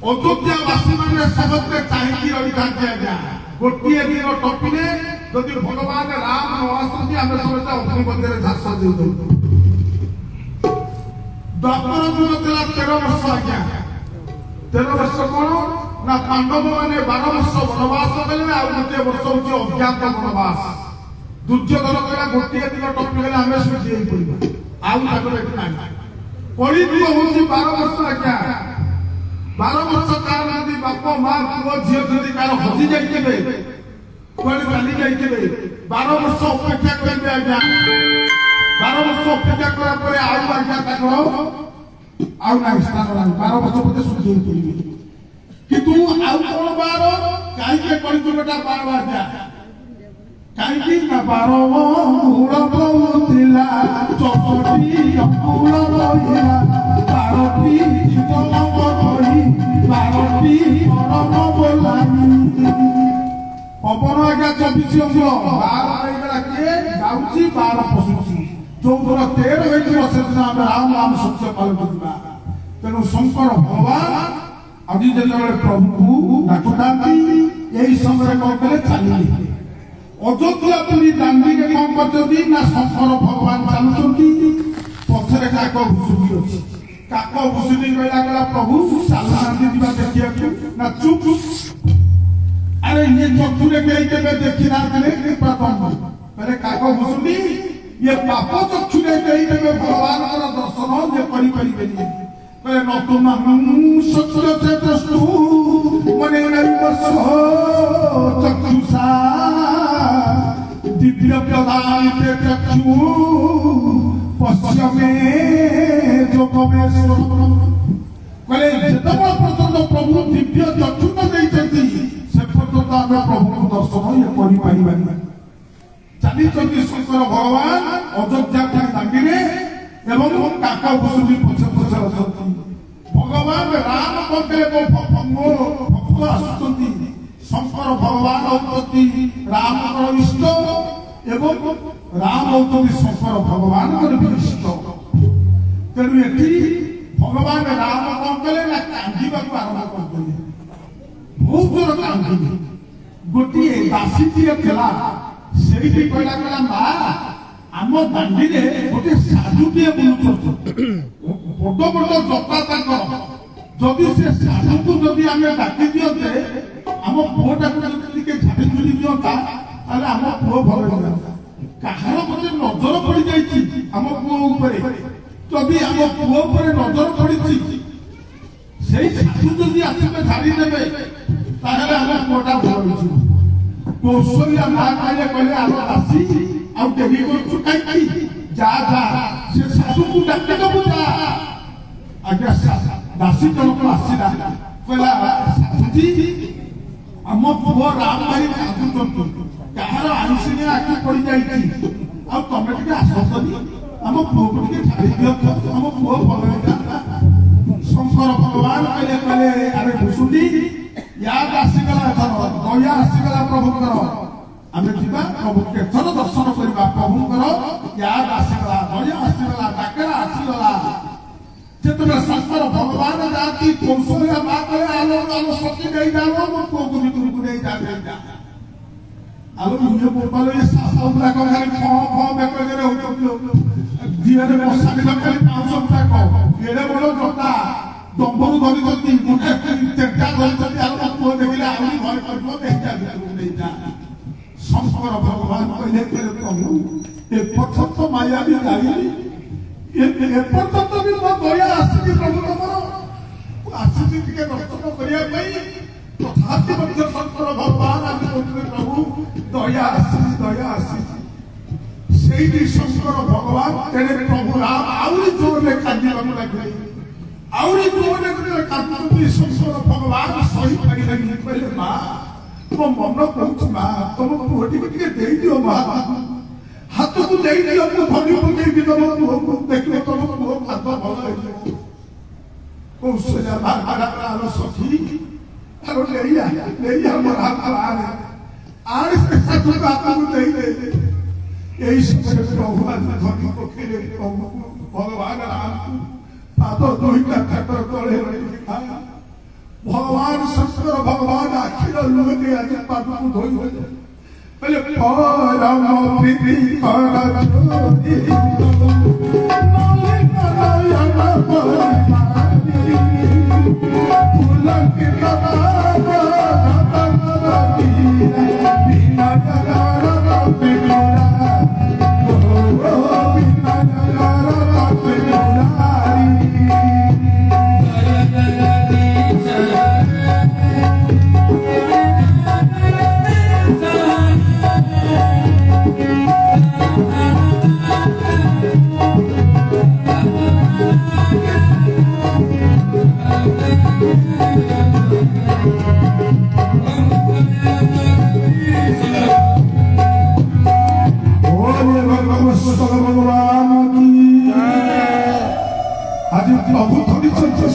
ଅଯୋଧ୍ୟାବାସୀ ମାନେ ସମସ୍ତେ ଚାହିଁକି ରହିଥାନ୍ତି ଆଜ୍ଞା ଗୋଟିଏ ଦିନ ଟପିଲେ ଯଦି ଭଗବାନ ରାମ ନ ଆସନ୍ତି ଆମେ ସମସ୍ତେ ଅଗ୍ନି ମଧ୍ୟରେ ଝାସ ଦେଇଦଉ। ଦ୍ୱାପର ଯୁଗ ଥିଲା 13 ବର୍ଷ ଆଜ୍ଞା 13 ବର୍ଷ କଣ ନା ପାଣ୍ଡବ ମାନେ 12 ବର୍ଷ ବନବାସ କଲେ ଆଉ ଗୋଟିଏ ବର୍ଷ ହଉଛି ଅଜ୍ଞାତ ବନବାସ। ଦୁର୍ଯ୍ୟୋଧନ କହିଲା ଗୋଟିଏ ଦିନ ଟପିଗଲେ ଆମେ ଶୁଦ୍ଧି ହେଇପାରିବା ଆଉ ତାଙ୍କର ଏଠି ନାହିଁ। କଳିଯୁଗ ହଉଛି 12 ବର୍ଷ ଆଜ୍ଞା 12 ବର୍ଷ କାହାର ଯଦି ବାପ ମା ପୁଅ ଝିଅ ଯଦି କାହାର ହଜି ଯାଇଥିବେ କୁଆଡେ ଚାଲି ଯାଇଥିବେ 12 ବର୍ଷ ଅପେକ୍ଷା କରିବେ ଆଜ୍ଞା 12 ବର୍ଷ ଅପେକ୍ଷା କଲା ପରେ ଆଉ ଆଜ୍ଞା ତାଙ୍କର ଆଉ ନାହିଁ ସ୍ଥାନ ନାହିଁ 12 ବର୍ଷ ପରେ ଶୁଦ୍ଧି ହେଇପାରିବେ। କିନ୍ତୁ ଆଉ କଣ 12 କାହିଁକି କଳିଯୁଗଟା 12 ଆଜ୍ଞା କାହିଁକି ନା 12 ଅଙ୍ଗୁଳ ଥିଲା 14ଟି ଅଙ୍ଗୁଳ ରହିଲା 12ଟି ଜୀବନବ କହି 12ଟି ମରଣ ବୋଲାଇ ପବନ ଆଜ୍ଞା 24 ଅଙ୍ଗୁଳ 12 ହେଇଗଲା କିଏ ଗାଉଛି 12 ପଶୁଛି ଯୋଉଦିନ 13 ହେଇଯିବ ସେଦିନ ଆମେ ରାମ ରାମ ସତ୍ୟ ପାଳନ କରିବା। ତେଣୁ ଶଙ୍କର ଭଗବାନ ଆଜି ଯେତେବେଳେ ପ୍ରଭୁଙ୍କୁ ଡାକୁଥାନ୍ତି ଏହି ସମୟରେ କଣ କଲେ ଚାଲିଲେ ଅଯୋଧ୍ୟା ପୁରୀ ଦାଣ୍ଡିରେ କଣ କରୁଛନ୍ତି ନା ଶଙ୍କର ଭଗବାନ ଚାଲୁଛନ୍ତି ପଛରେ କାକ ଭୁଷୁଣ୍ଡି ଅଛି। କାକ ଭୁଷୁଣ୍ଡି କହିଲା ପ୍ରଭୁ ଚାଲୁନାହାନ୍ତି ଯିବା ଦେଖିବାକୁ ନା ଚୁପ ଆରେ ଇଏ ଚକ୍ଷୁରେ କେହି କେବେ ଦେଖି ନାହାନ୍ତି କହିଲେ କାକ ଭୁଷୁଣ୍ଡି ଇଏ ପାପ ଚକ୍ଷୁରେ କେହି କେବେ ଭଗବାନଙ୍କର ଦର୍ଶନ ଇଏ କରିପାରିବେନି। चक्षुषा दिव्य प्रदायते चक्षु पश्चिमे जोगमेश्वर कहले जेतबे पर्यंत प्रभु दिव्य चक्षु न देइछथि से पर्यंत आमे प्रभु दर्शन ये करि पारिबानी। चली शंकर भगवान अयोध्या दांडीरे एवं काका भुसुंडी पछे पछे अछंती। भगवान राम कहते मो भक्त आसुचंती शंकर भगवान होती राम इष्ट एवं राम होती शंकर भगवान इष्ट। तेणु ये भगवान राम कौन कले ना कांदीबा आरंभ करते बहुत जोर कांदी गोटे दासीटीए थिला सेठी कहला कहला मां आम दांडी रे गोटे साधुटीए बुलुछथि बड़ बड़ जटा ताकर जदि से साधु को जदि आमे डाकी दियते आम पुओटा को जदि के झाड़ी झुली दियता ताले आम पुओ भल होता। काहार मते नजर पड़ी जाईछि आम पुओ ऊपरे जदि आम पुओ ऊपरे नजर पड़िछि सेई साधु जदि आसीबे झाड़ी देबे ताले आम पुओटा भल होइछि। कौशल्या मां कहले कहले आम दासी आ देही को चुकाई जा जा से साधु को डाके दबु जा। आज्ञा दासी जनक आसला कहला साधुजी आम पुओ राम भाई कांदुचंती कहार आंसिनी आखि पड़ी जाइछि आ तमे टिके आसतनी आम पुओ को टिके छाड़ी दियो आम पुओ भल होइता। शंकर भगवान कहले कहले अरे भुसुंडी याद आसीगला एथर दया आसीगला प्रभुकर आमे जीवा प्रभु के थर दर्शन करबा प्रभुकर याद आसीगला दया आसीगला डाकरा आसीगला। जेतबे शंकर भगवान जाती कौशल्या मां करे आलो आलो सती नहीं जानो मो को भितर को नहीं जा आलो मुझे बोलबालो ये सासौला को खाली फ फ बेकरे होतो दियारे मसाली खाली 500 टाका एडे बोलो जटा दंबरु धरी धरी मुठे तेटा धरी धरी आलो को देखिले आली भय करबो नहीं जा नहीं जा। शंकर भगवान कहले कहले प्रभु ए पछत माया भी जाई एपर्यंत भी मो दया आसी प्रभु तमर आसी टिके दर्शन करिया पई तथापि मध्य शंकर भगवान आज कहते प्रभु दया आसी सेही शंकर भगवान तेरे प्रभु राम आउरी जोर में कांदिबा लागले आउरी जोर में कांदुती शंकर भगवान सही पारिलेनी कहले मां मो मन कहूछ मां तुम पुटी टिके देई दियो मां हाथ को देई दियो को धनी को देई दियो को देखियो तुम को हाथ भल होइयो कौशल्या भागरा आलो सखी आरो लेइया मोर हाथ आरे से साधु का को देई दे यही समय प्रभु आज धनी को खेले प्रभु भगवान राम पाद दुईटा खटर तळे रही खाया भगवान शंकर भगवान आखिर लुह दे आज पाद को धोई हो पहले परम प्रीति कर जोरी नले नारायण परिमानी फूल के लता बिना जगरा बिना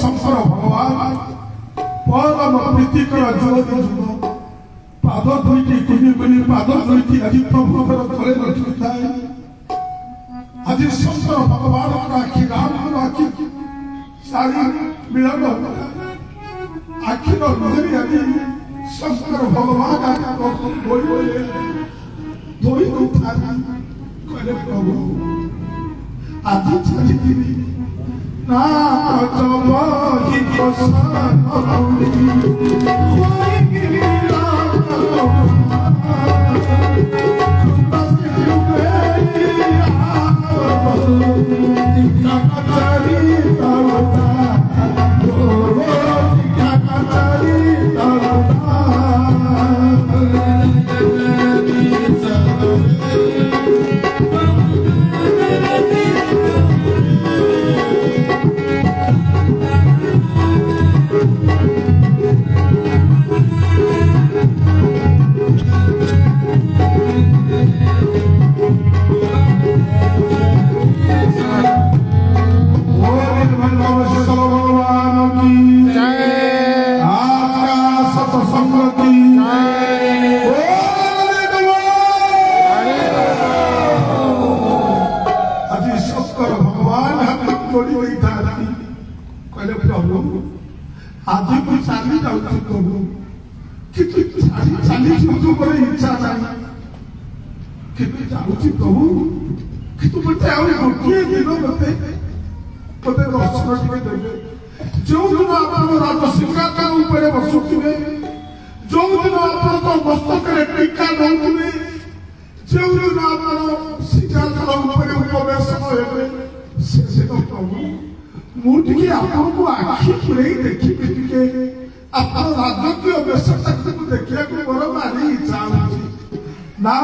शंकर भगवान परम प्रीतिकर जोर पाद दुईटी कुनी कुनी पाद दुईटी आज प्रभु तले रखिता ଆଜି ଶଙ୍କର ଭଗବାନଙ୍କ ଆଖି ରାମଙ୍କ ଆଖି ସାରି ମିଳନ ଆଖିର ଲୁହରେ ଆଜି ଶଙ୍କର ଭଗବାନ ଧୋଇ ଉଠାରି କହିଲେ ପ୍ରଭୁ ଆଜି ଛାଡ଼ିଯିବି ନା आदि को चाली जाऊँ प्रभु कि तू चाली मुझे बड़े इच्छा नहीं कि तू जाऊँ प्रभु कि तू मत आओ गोटे दिन मत दर्शन टे देवे जो दिन आप राज सिंहासन ऊपर बसुवे जो दिन आप मस्तक टीका नौवे जो दिन आप सिंहासन ऊपर उपवेशन हे से दिन प्रभु मुझे आपको आखि पुरे देखिए टिके अपन राजकीय बेसता को देखिए को बड़ मारी इच्छा होची ना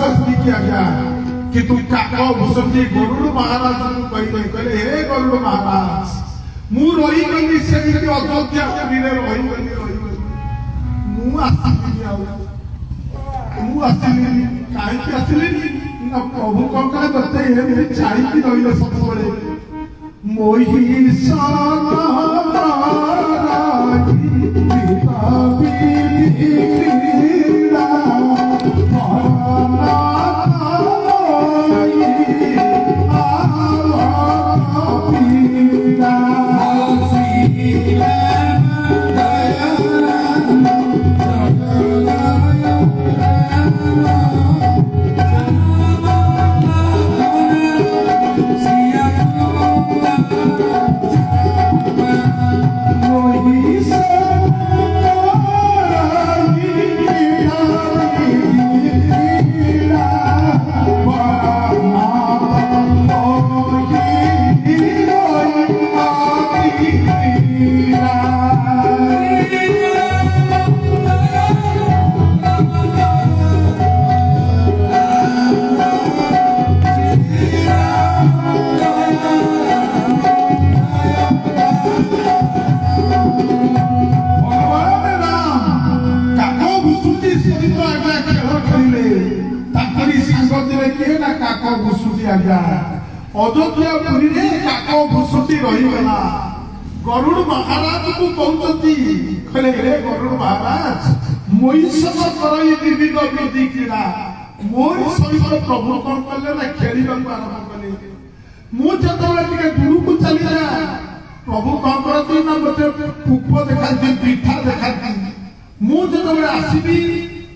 कजबी कि तू काको भूषती गरुड़ महाराज को कहले हे गरुड़ महाराज मु रही गली से अयोध्या पुरी रे रही गली मु आसिली काहे कि आसिली ना प्रभु को कहले बते हे चाहि कि रहिलो सब बळे मोहि साराई पिताबी लीला अयोध्या पुरी रे काको भूसुटी रही गला गरुड़ महाराज को कहते कहले हे गरुड़ महाराज मोई सब करई दिबी गति क्रीड़ा मोर सहित प्रभु कोन कले ना खेलिबा आरंभ कले मु जतले टिके गुरु को चली जा प्रभु कोन करती ना मते पुप देखाती पीठा देखाती मु जतले आसीबी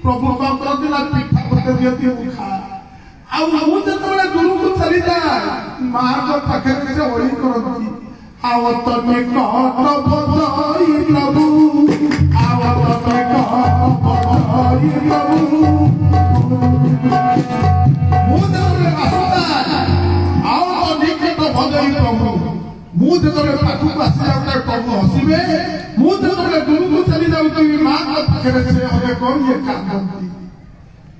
प्रभु कोन करती ना पीठा मते दियती मु खा आ मु जतले गुरु को चली जा मार्ग पाखे से ओली करती आवत में कट बजाई प्रभु आवत में कट बजाई प्रभु मु जतले आसता ଯେତେବେଳେ ପାଖକୁ ଆସି ଯାଉଥାଏ ପ୍ରଭୁ ହସିବେ, ମୁଁ ଯେତେବେଳେ ଦୂରକୁ ଚାଲି ଯାଉଥିବି ମାଙ୍କ ପାଖରେ ସେ ଅନେକ ଇଏ କାନ୍ଦନ୍ତି।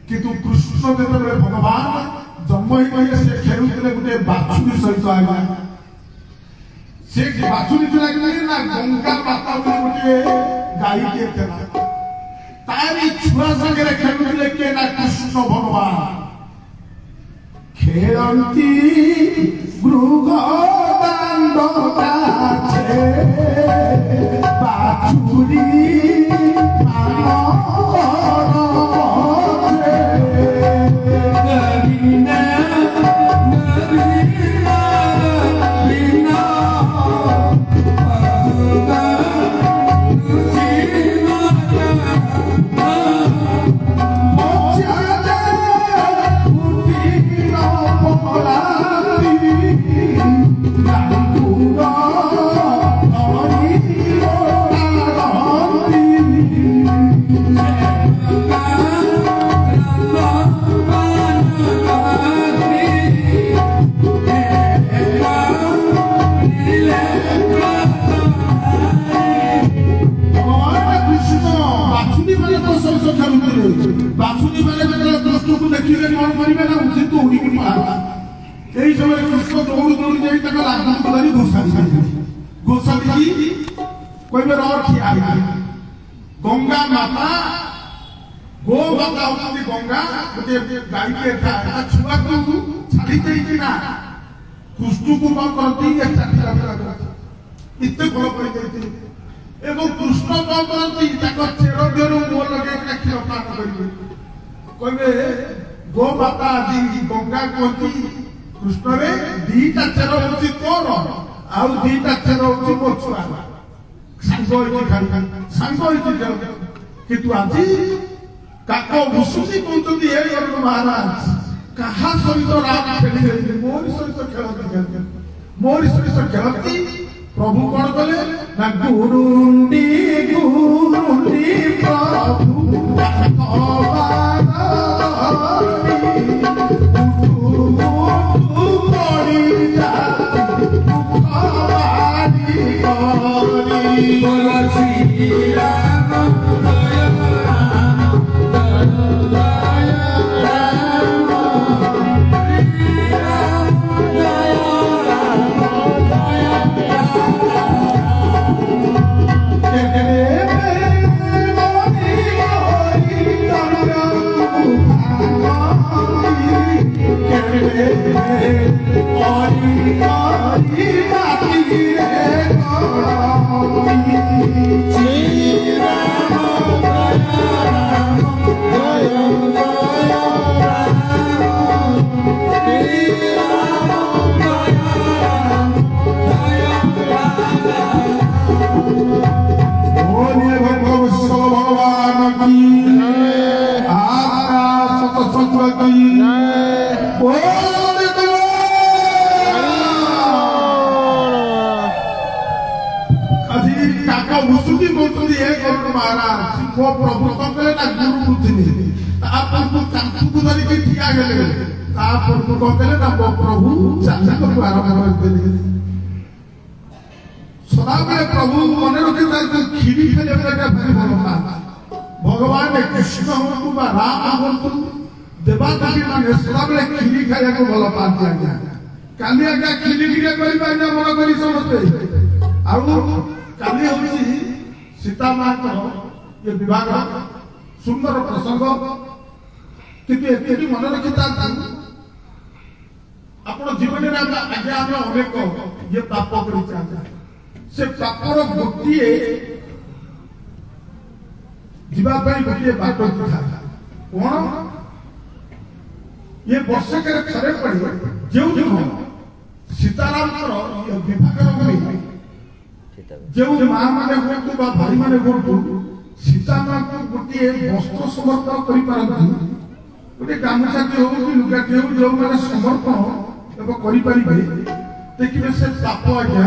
କିନ୍ତୁ କୃଷ୍ଣ ଯେତେବେଳେ ଭଗବାନ ଜନ୍ମ ହେଇଥିଲେ ସେ ଖେଳୁଥିଲେ ଗୋଟେ ବାଛୁରୀ ସହିତ। ଆଜ୍ଞା ସେ ବାଛୁରୀ ଥିଲା କି ନା ଗଙ୍ଗା ମାତା ବୋଲି ଗୋଟିଏ ଗାଈଟିଏ ଥିଲା, ତାରି ଛୁଆ ସାଙ୍ଗରେ ଖେଳୁଥିଲେ କିଏ ନା କୃଷ୍ଣ ଭଗବାନ। ଖେଳନ୍ତି ମୃଗ ଦାଣ୍ଡ କାଛେ ବାଛୁରୀ ବାଛୁରୀ ମାନେ ଯେତେବେଳେ କୃଷ୍ଣକୁ ଦେଖିଲେ କଣ କରିବେ ନା ଉଚିତ ଉଡ଼ିକି ପଳାନ୍ତି। এই সময় কৃষ্ণ দৌড় দৌড় যাই তাকে লাগুକୁ ଧରି ଘୋଷାଡ଼ିକି କହିବେ ଠିଆ ଗଙ୍ଗା ମାତା ଗୋ ମାତା ହଉଛନ୍ତି ଗଙ୍ଗା, ଗୋଟିଏ ଗାଈଟିଏ ଥାଏ ତା ଛୁଆକୁ ଛାଡ଼ି ଦେଇକିନା କୃଷ୍ଣକୁ କଣ କରନ୍ତି ଏତେ ଭଲ କରିଦେଇଥିଲେ। ଏବଂ କୃଷ୍ଣ କଣ କରନ୍ତି ତାଙ୍କ ଚେର ଦେହରୁ ମୁହ ଲଗେଇକିନା କ୍ଷୀର ପାନ କରିବେ। କହିବେ ଗୋ ମାତା ଆଜି ଗଙ୍ଗା କୁହନ୍ତି କୃଷ୍ଣରେ ଦିଟା ଚେର ହଉଛି ତୋର ଆଉ ଦିଟା ଚେର ହଉଛି ମୋ ଛୁଆର, ସାଙ୍ଗ ହେଇକି। କିନ୍ତୁ ଆଜି କାକ ଭୁଷୁଛି କହୁଛନ୍ତି ହେ ଗରୁଡ଼ ମହାରାଜ କାହା ସହିତ ରାମ ଖେଳିଲେ ମୋରି ସହିତ ଖେଳନ୍ତି, ମୋରି ସହିତ ଖେଳନ୍ତି। ପ୍ରଭୁ କଣ କଲେ ନା ଗୁରୁଣ୍ଡି ଗୁରୁଣ୍ଡି ପ୍ରଭୁ ମୋ ପ୍ରଭୁ କଣ କଲେ ନା ଗୁରୁ ବୁଝିଲେ ତାପରକୁ ତାଙ୍କୁ ଧରିକି ଠିଆ ହେଲେ। ତାପରକୁ କଣ କଲେ ନା ମୋ ପ୍ରଭୁ ଚାଲିବାକୁ ଆରମ୍ଭ କରିଦେଲେ। ସଦାବେଳେ ପ୍ରଭୁ ମନେ ରଖିଥାନ୍ତି କ୍ଷୀରି ଖାଇବାକୁ ଭାରି ଭଲ ପାଆନ୍ତି। ଭଗବାନ କୃଷ୍ଣ ହୁଅନ୍ତୁ ବା ରାମ ହୁଅନ୍ତୁ ଦେବାଦେବୀ ମାନେ ସଦାବେଳେ କ୍ଷୀରି ଖାଇବାକୁ ଭଲ ପାଆନ୍ତି। ଆଜ୍ଞା କାଲି ଆଜ୍ଞା କ୍ଷୀରି ଟିକେ କରିବା ଆଜ୍ଞା ମନ କରି ସମସ୍ତେ। ଆଉ କାଲି ହଉଛି ସୀତା ମାଙ୍କର ये विवाह सुंदर प्रसंग। କିନ୍ତୁ ଏତିକି ମନେ ରଖିଥାନ୍ତି ଆପଣ ଜୀବନରେ ଆଜ୍ଞା ଆମେ ଅନେକ ଇଏ ପାପ କରିଥାନ୍ତି। ସେ ପାପର ଗୋଟିଏ ଯିବା ପାଇଁ ଗୋଟିଏ ବାଟ ଥାଏ କଣ ଇଏ ବର୍ଷକରେ ଥରେ ପଡେ ଯେଉଁଦିନ ସୀତାରାମଙ୍କର ବିଭାଘର ହୁଏ। ଯେଉଁ ମା ମାନେ ହୁଅନ୍ତୁ ବା ଭାଇ ମାନେ ହୁଅନ୍ତୁ ସୀତା ମାଙ୍କୁ ଗୋଟିଏ ବସ୍ତ୍ର ସମର୍ପଣ କରିପାରନ୍ତି। ଗୋଟେ ଗାମୁଛାଟି ହଉ କି ଲୁଗାଟି ହଉ ଯେଉଁମାନେ ସମର୍ପଣ ଏବଂ କରିପାରିବେ ଦେଖିବେ ସେ ପାପ ଆଜ୍ଞା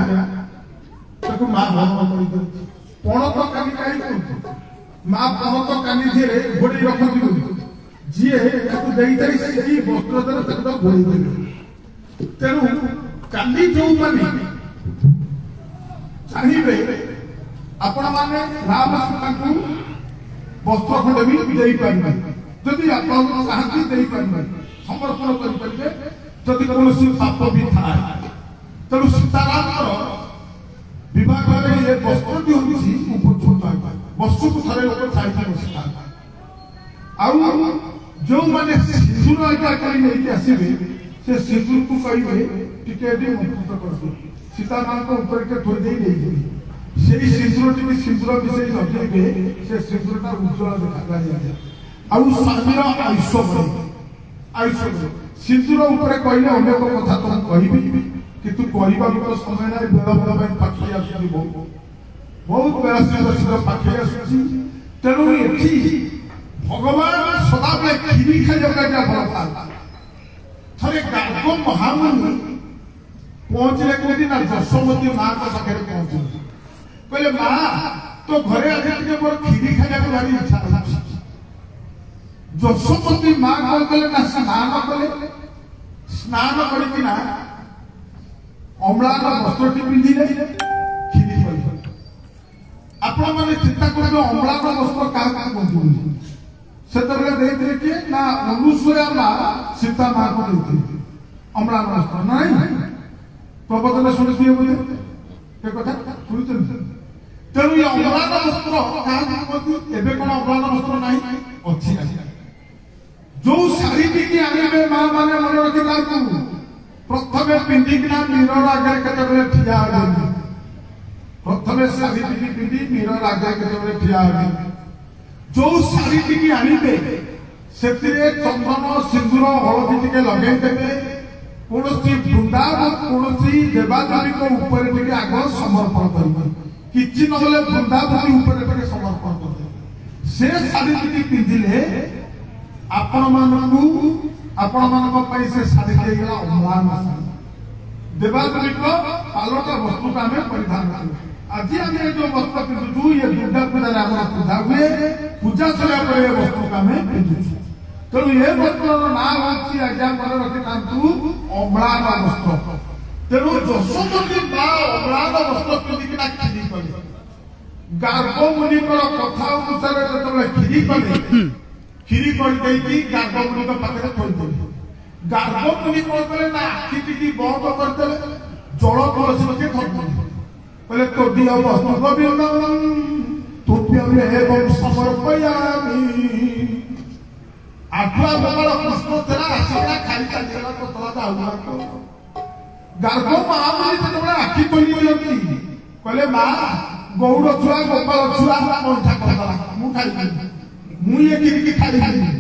ତାକୁ ମା ହରଣ କରିଦିଅନ୍ତି। ପଣତ କାନି କାହିଁ କୁହନ୍ତି ମା ପଣତ କାନି ଧିରେ ଘୋଡେଇ ରଖନ୍ତି ବୋଲି ଯିଏ ତାକୁ ଦେଇଥାଏ ସେଇ ବସ୍ତ୍ର ଦ୍ୱାରା ତାକୁ ଘୋଡେଇ ଦେବେ। ତେଣୁ କାଲି ଯୋଉମାନେ ଚାହିଁବେ ଆପଣ ମାନେ ରାମ ସୀତାଙ୍କୁ ବସ୍ତ୍ର ଖଣ୍ଡେ ବି ଦେଇପାରିବେ ଯଦି ଆପଣ ଚାହାନ୍ତି ଦେଇପାରିବେ ସମର୍ପଣ କରିପାରିବେ ଯଦି କୌଣସି ପାପ ବି ଥାଏ ତେଣୁ ସୀତାରାମଙ୍କର ବିବାହରେ ଏ ବସ୍ତ୍ରଟି ହେଉଛି ଉପଯୁକ୍ତ ବର୍ଷକୁ ଥରେ ଲୋକ ଚାହିଦା ବସିଥାନ୍ତି ଆଉ ଯେଉଁମାନେ ସିନ୍ଦୁର ଆଜ୍ଞା କରି ନେଇକି ଆସିବେ ସେ ସିନ୍ଦୁରକୁ କହିବେ ଟିକେ ଏଠି ମଜବୁତ କରିଦିଅ ସୀତା ମାଙ୍କ ଉପରେ ଟିକେ ଥୋଇ ଦେଇ ନେଇଯିବେ ସେଇ ସିନ୍ଦୁର ଟିକେ ସିନ୍ଦୁର ମିଶେଇ ଲଗେଇବେ ସେ ସିନ୍ଦୁରଟା ଉଜ୍ଜଳ ଦେଖାଯାଏ ଆଉ ସ୍ୱାମୀର ଆୟୁଷ ସିନ୍ଦୁର ଉପରେ କହିଲେ ଅନେକ କଥା ତ କହିବି କିନ୍ତୁ କହିବାକୁ ତ ସମୟ ନାହିଁ ବେଳ ପାଇଁ ପାଖେଇ ଆସୁଛି ବହୁତ ବେଳ ଶୀଘ୍ର ପାଖେଇ ଆସୁଛି ତେଣୁ ଏଠି ଭଗବାନ ସଦାବେଳେ କ୍ଷୀରି ଖାଇବାକୁ ଭଲ ପାଆନ୍ତି ଥରେ ଗାର୍ଗ ମହାମୁନି ପହଞ୍ଚିଲେ କୋଉଠି ନା ଯଶୋମତୀ ମାଙ୍କ ପାଖରେ ପହଞ୍ଚିଲେ କହିଲେ ମା ତୋ ଘରେ ଆଜି ଟିକେ ମୋର କ୍ଷୀରି ଖାଇବାକୁ ଭାରି ଇଚ୍ଛା ହେଉଛି ଯଶୋମତୀ ମା କଣ କଲେ ନା ସ୍ନାନ କରିକିନା ଅମ୍ଳାନ ବସ୍ତ୍ରଟି ପିନ୍ଧିଲେ କ୍ଷୀରି କଲେ ଆପଣ ମାନେ ଚିନ୍ତା କରିବେ ଅମ୍ଳାନ ବସ୍ତ୍ର କାହାକୁ ବଞ୍ଚୁଛନ୍ତି ସେତେବେଳେ ଦେଇଥିଲେ କିଏ ନା ଅନୁସୂୟା ମା ସୀତା ମାଙ୍କୁ ଦେଇଥିଲେ ଅମ୍ଳାନ ବସ୍ତ୍ର ନାଇଁ ପ୍ରବଚନ ଶୁଣିଥିବେ ବୋଧେ ଏ କଥା ଶୁଣିଛନ୍ତି ତେଣୁ ଏ ଅମ୍ଳାନ ବସ୍ତ୍ର କାହାକୁ କୁହନ୍ତି ଏବେ କଣ ଅମ୍ଳାନ ବସ୍ତ୍ର ନାହିଁ ଅଛି ଯୋଉ ଶାଢୀଟିକି ଆଣିବେ ମା ମାନେ ମନେ ରଖିଥାନ୍ତୁ ପ୍ରଥମେ ପିନ୍ଧିକିନା ମିରର ଆଗରେ କେତେବେଳେ ଠିଆ ହେବେ ପ୍ରଥମେ ଶାଢୀଟିକି ପିନ୍ଧି ମିରର ଆଗରେ କେତେବେଳେ ଠିଆ ହେବେ ଯୋଉ ଶାଢୀଟିକି ଆଣିବେ ସେଥିରେ ଚନ୍ଦନ ସିନ୍ଦୁର ହଳଦୀ ଟିକେ ଲଗେଇଦେବେ କୌଣସି ବୃନ୍ଦାବନ କୌଣସି ଦେବାଦେବୀଙ୍କ ଉପରେ ଟିକେ ଆଗ ସମର୍ପଣ କରିବେ କିଛି ନହେଲେ ବୃନ୍ଦାବତୀ ଉପରେ ଟିକେ ସମର୍ପଣ କରିବେ ସେ ଶାଢୀଟିକି ପିନ୍ଧିଲେ ଆପଣମାନଙ୍କ ପାଇଁ ସେ ଶାଢୀ ହେଇଗଲା ଅମ୍ଳାନ ଦେବାଦେବୀଙ୍କ ପାଲଟ ବସ୍ତୁକୁ ଆମେ ପରିଧାନ କରୁ ଆଜି ଆମେ ଏ ଯୋଉ ବସ୍ତ୍ର ପିନ୍ଧୁଛୁ ଏ ଦୁର୍ଗା ପୂଜାରେ ଆମର ପୂଜା ହୁଏ ପୂଜା ସରିବା ପରେ ଏ ବସ୍ତ୍ରକୁ ଆମେ ପିନ୍ଧୁଛୁ ତେଣୁ ଏ ବସ୍ତ୍ରର ନାଁ ହେଉଛି ଆଜ୍ଞା ମନେ ରଖିଥାନ୍ତୁ ଅମ୍ଳାନ ବସ୍ତ୍ର ତେଣୁ ଯଶୋମତୀ ମା ଅମ୍ଳାନ ବସ୍ତ୍ର ପିନ୍ଧିକିନା କ୍ଷୀରି କଲେ ଗାର୍ଗ ମୁନିଙ୍କର କଥା ଅନୁସାରେ ଯେତେବେଳେ କ୍ଷୀରି କଲେ କ୍ଷୀରି କରିଦେଇକି ଗାର୍ଗ ମୁନିଙ୍କ ପାଖରେ ଥୋଇଦେଲେ ଗାର୍ଗ ମୁନି କଣ କଲେ ନା ଆଖିଟିକି ବନ୍ଦ କରିଦେଲେ ଜଳ ତୁଳସୀ ମଧ୍ୟ ଧରିଦେଲେ କହିଲେ ତୋଦିଅ ବସ୍ତ୍ର ଗୋବିନ୍ଦଂ ତୁଭ୍ୟଂ ଏବଂ ସମର୍ପୟାମି ଆଠୁଆ ଗୋପାଳ କୃଷ୍ଣ ଥିଲା ଆସିଲା ଖାଇ ଚାଲିଗଲା ତୋତଲା ଦାଉଲାଙ୍କ ଗାର୍ଗ ମହାମୁନି ଯେତେବେଳେ ଆଖି ଖୋଲି ଦିଅନ୍ତି କହିଲେ ମା ଗୌଡ଼ ଛୁଆ ଗୋପାଳ ଛୁଆ ଅଣ୍ଠା କରିଦେଲା ମୁଁ ଖାଇବି ମୁଁ ଏ କ୍ଷୀରିକି ଖାଇବି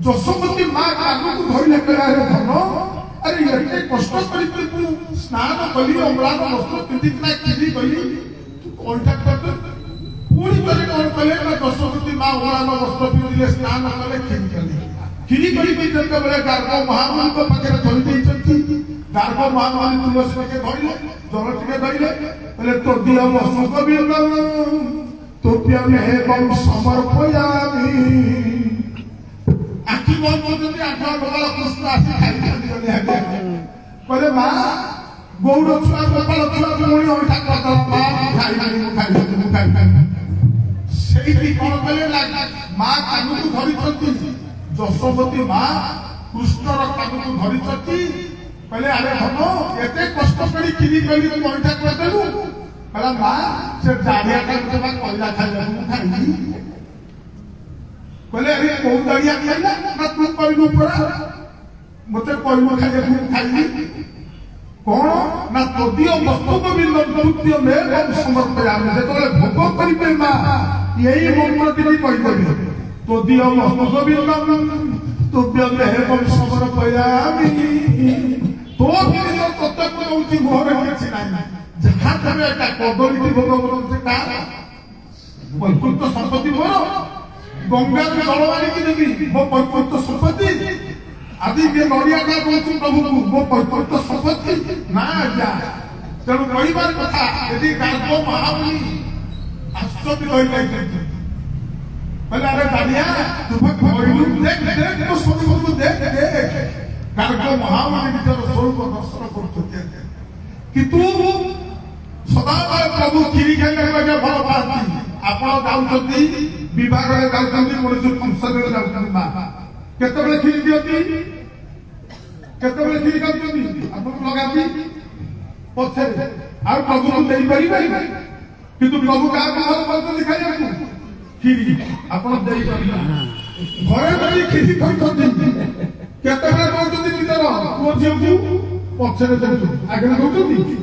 ଯଶୋମତୀ ମା କାନକୁ ଧରିଲେ କହିଲା ଧନ ଆରେ ଏତେ କଷ୍ଟ କରିକି ମୁଁ ସ୍ନାନ କଲି ଅମ୍ଳାନ ବସ୍ତ୍ର ପିନ୍ଧିକିନା କ୍ଷୀରି କଲି ଅଣ୍ଠା କରିଦେଲି ପୁଣି ଥରେ କଣ କଲେ ନା ଯଶୋମତୀ ମା ଅମ୍ଳାନ ବସ୍ତ୍ର ପିନ୍ଧିଲେ ସ୍ନାନ କଲେ କ୍ଷୀରି କଲେ କ୍ଷୀରି କରିକି ଯେତେବେଳେ ଗାର୍ଗ ମହାମୁନିଙ୍କ ପାଖରେ ଧରି ଦେଇଛନ୍ତି ଗାର୍ଗ ମହାମୁନି ତୁଳସୀ ଟିକେ ଧରିଲେ ଜଳ ଟିକେ ଧରିଲେ କହିଲେ ତୋ ଦିଅ ବସ୍ତ୍ର ଗୋବିନ୍ଦଂ ତୁଭ୍ୟଂ ଏବଂ ସମର୍ପୟାମି ଆଖି ବନ୍ଦ କରୁଛନ୍ତି ଆଠୁଆ ଗୋପାଳ କୃଷ୍ଣ ଆସି ଖାଇଛନ୍ତି କହିଲେ ମା ଗୌଡ଼ ଛୁଆ ଗୋପାଳ ଛୁଆ ପୁଣି ଅଣ୍ଠା କରିଦେଲା ମୁଁ ଖାଇବି ସେଇଠି କଣ କଲେ ମା କାନକୁ ଧରିଛନ୍ତି ଯଶୋମତୀ ମା କୃଷ୍ଣର କାନକୁ ଧରିଛନ୍ତି କହିଲେ ଆରେ ଧନ ଏତେ କଷ୍ଟ କରି କ୍ଷୀରି କରି ତୁ ଅଣ୍ଠା କରିଦେଲୁ କହିଲା ମା ସେ ଦାରିଆଟା କହିଲା ଖାଇବାକୁ ମୁଁ ଖାଇବି କହିଲେ ଆରେ କୋଉ ଦାରିଆ ଖାଇଲା ନା ତୁ କହିଲୁ ପରା ମତେ କହିବୁ ଖାଇବାକୁ ମୁଁ ଖାଇବି କଣ ନା ତୋଦିଅ ବସ୍ତ୍ର ଗୋବିନ୍ଦଂ ତୁଭ୍ୟଂ ଏବଂ ସମର୍ପୟାମି ଯେତେବେଳେ ଭୋଗ କରିବେ ମା ଏଇ ମନ୍ତ୍ରଟି କହିଦେବେ ତୋଦିଅ ବସ୍ତ୍ର ଗୋବିନ୍ଦଂ ତୁଭ୍ୟଂ ଏବଂ ସମର୍ପୟାମି ତୋ ଜିନିଷ ତତ୍ତ୍ୱ ହଉଛି ମୋର କିଛି ନାହିଁ ଯାହା ତମେ ଏଟା କଦଳୀଟି ଭୋଗ କରୁଛେ କାହାର ବୈକୁଣ୍ଠ ସମ୍ପତ୍ତି ମୋର ଗଙ୍ଗାରୁ ଜଳ ଆଣିକି ଦେବି ମୋ ବୈକୁଣ୍ଠ ସମ୍ପତ୍ତି ଆଜି ଯେ ନଡ଼ିଆଟା କହୁଛୁ ପ୍ରଭୁକୁ ମୋ ବୈକୁଣ୍ଠ ସମ୍ପତ୍ତି ନା ଆଜ୍ଞା ତେଣୁ କହିବାର କଥା ଯଦି ଗାର୍ଗ ମହାମୁନି ଆଶ୍ଚର୍ଯ୍ୟ ରହିଯାଇଛନ୍ତି କହିଲେ ଆରେ ଦାରିଆ ତୁ କହିଲୁ ଦେଖ ମୋ ସ୍ୱରୂପକୁ ଦେଖ ଗାର୍ଗ ମହାମୁନି ନିଜର ସ୍ୱରୂପ ଦର୍ଶନ କରୁଛନ୍ତି କିନ୍ତୁ ସଦାବେଳେ प्रभु खीरी खाइबा भल पाती आपण जाउछंती विवाह रे जाउछंती मनुष्य फंक्शन रे जाउछंती मा केतबेले खीरी दियती केतबेले खीरी खाउछंती आपण लगाती पछे आ प्रभु को देई परिबे किंतु प्रभु का भल पाती खाइबा खीरी आपण देई परिबे घरे बड़ी खीरी खाउछंती केतबेले कहउछंती नितर को जेउ पछे रे जाउछंती आगे कहउछंती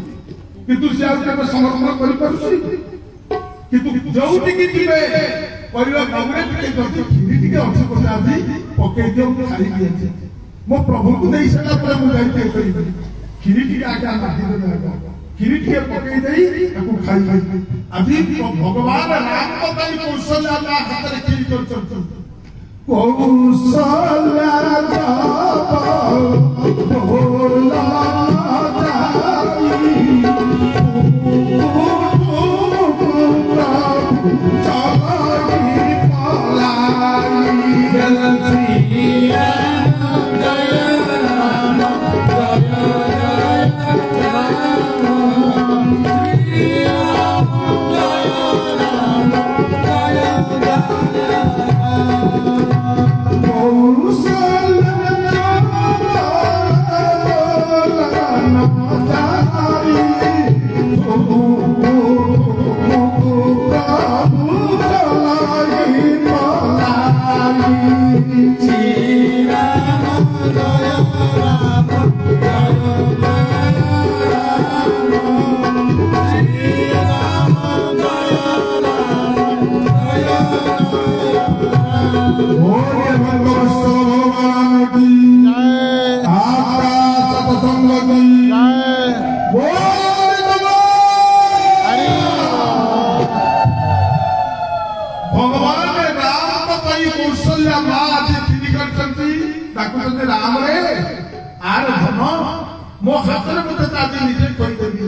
किंतु से आउ केबे समर्पण करि पारुछि किंतु जोउटी कि दिबे परिवा प्रभुरे टिके जति खीरी टिके अछि कोता आदि पके दियो खाई दिए मो प्रभु को देई सला पर मु जाई के करी खीरी टिके आगे माटी दे खीरी टिके पके देई ताको खाई आदि भगवान राम को कई कौशल्या हाथ रे खीरी कर कौशल्या भोला मो हाथ में मत ताजी निजे कहि देबी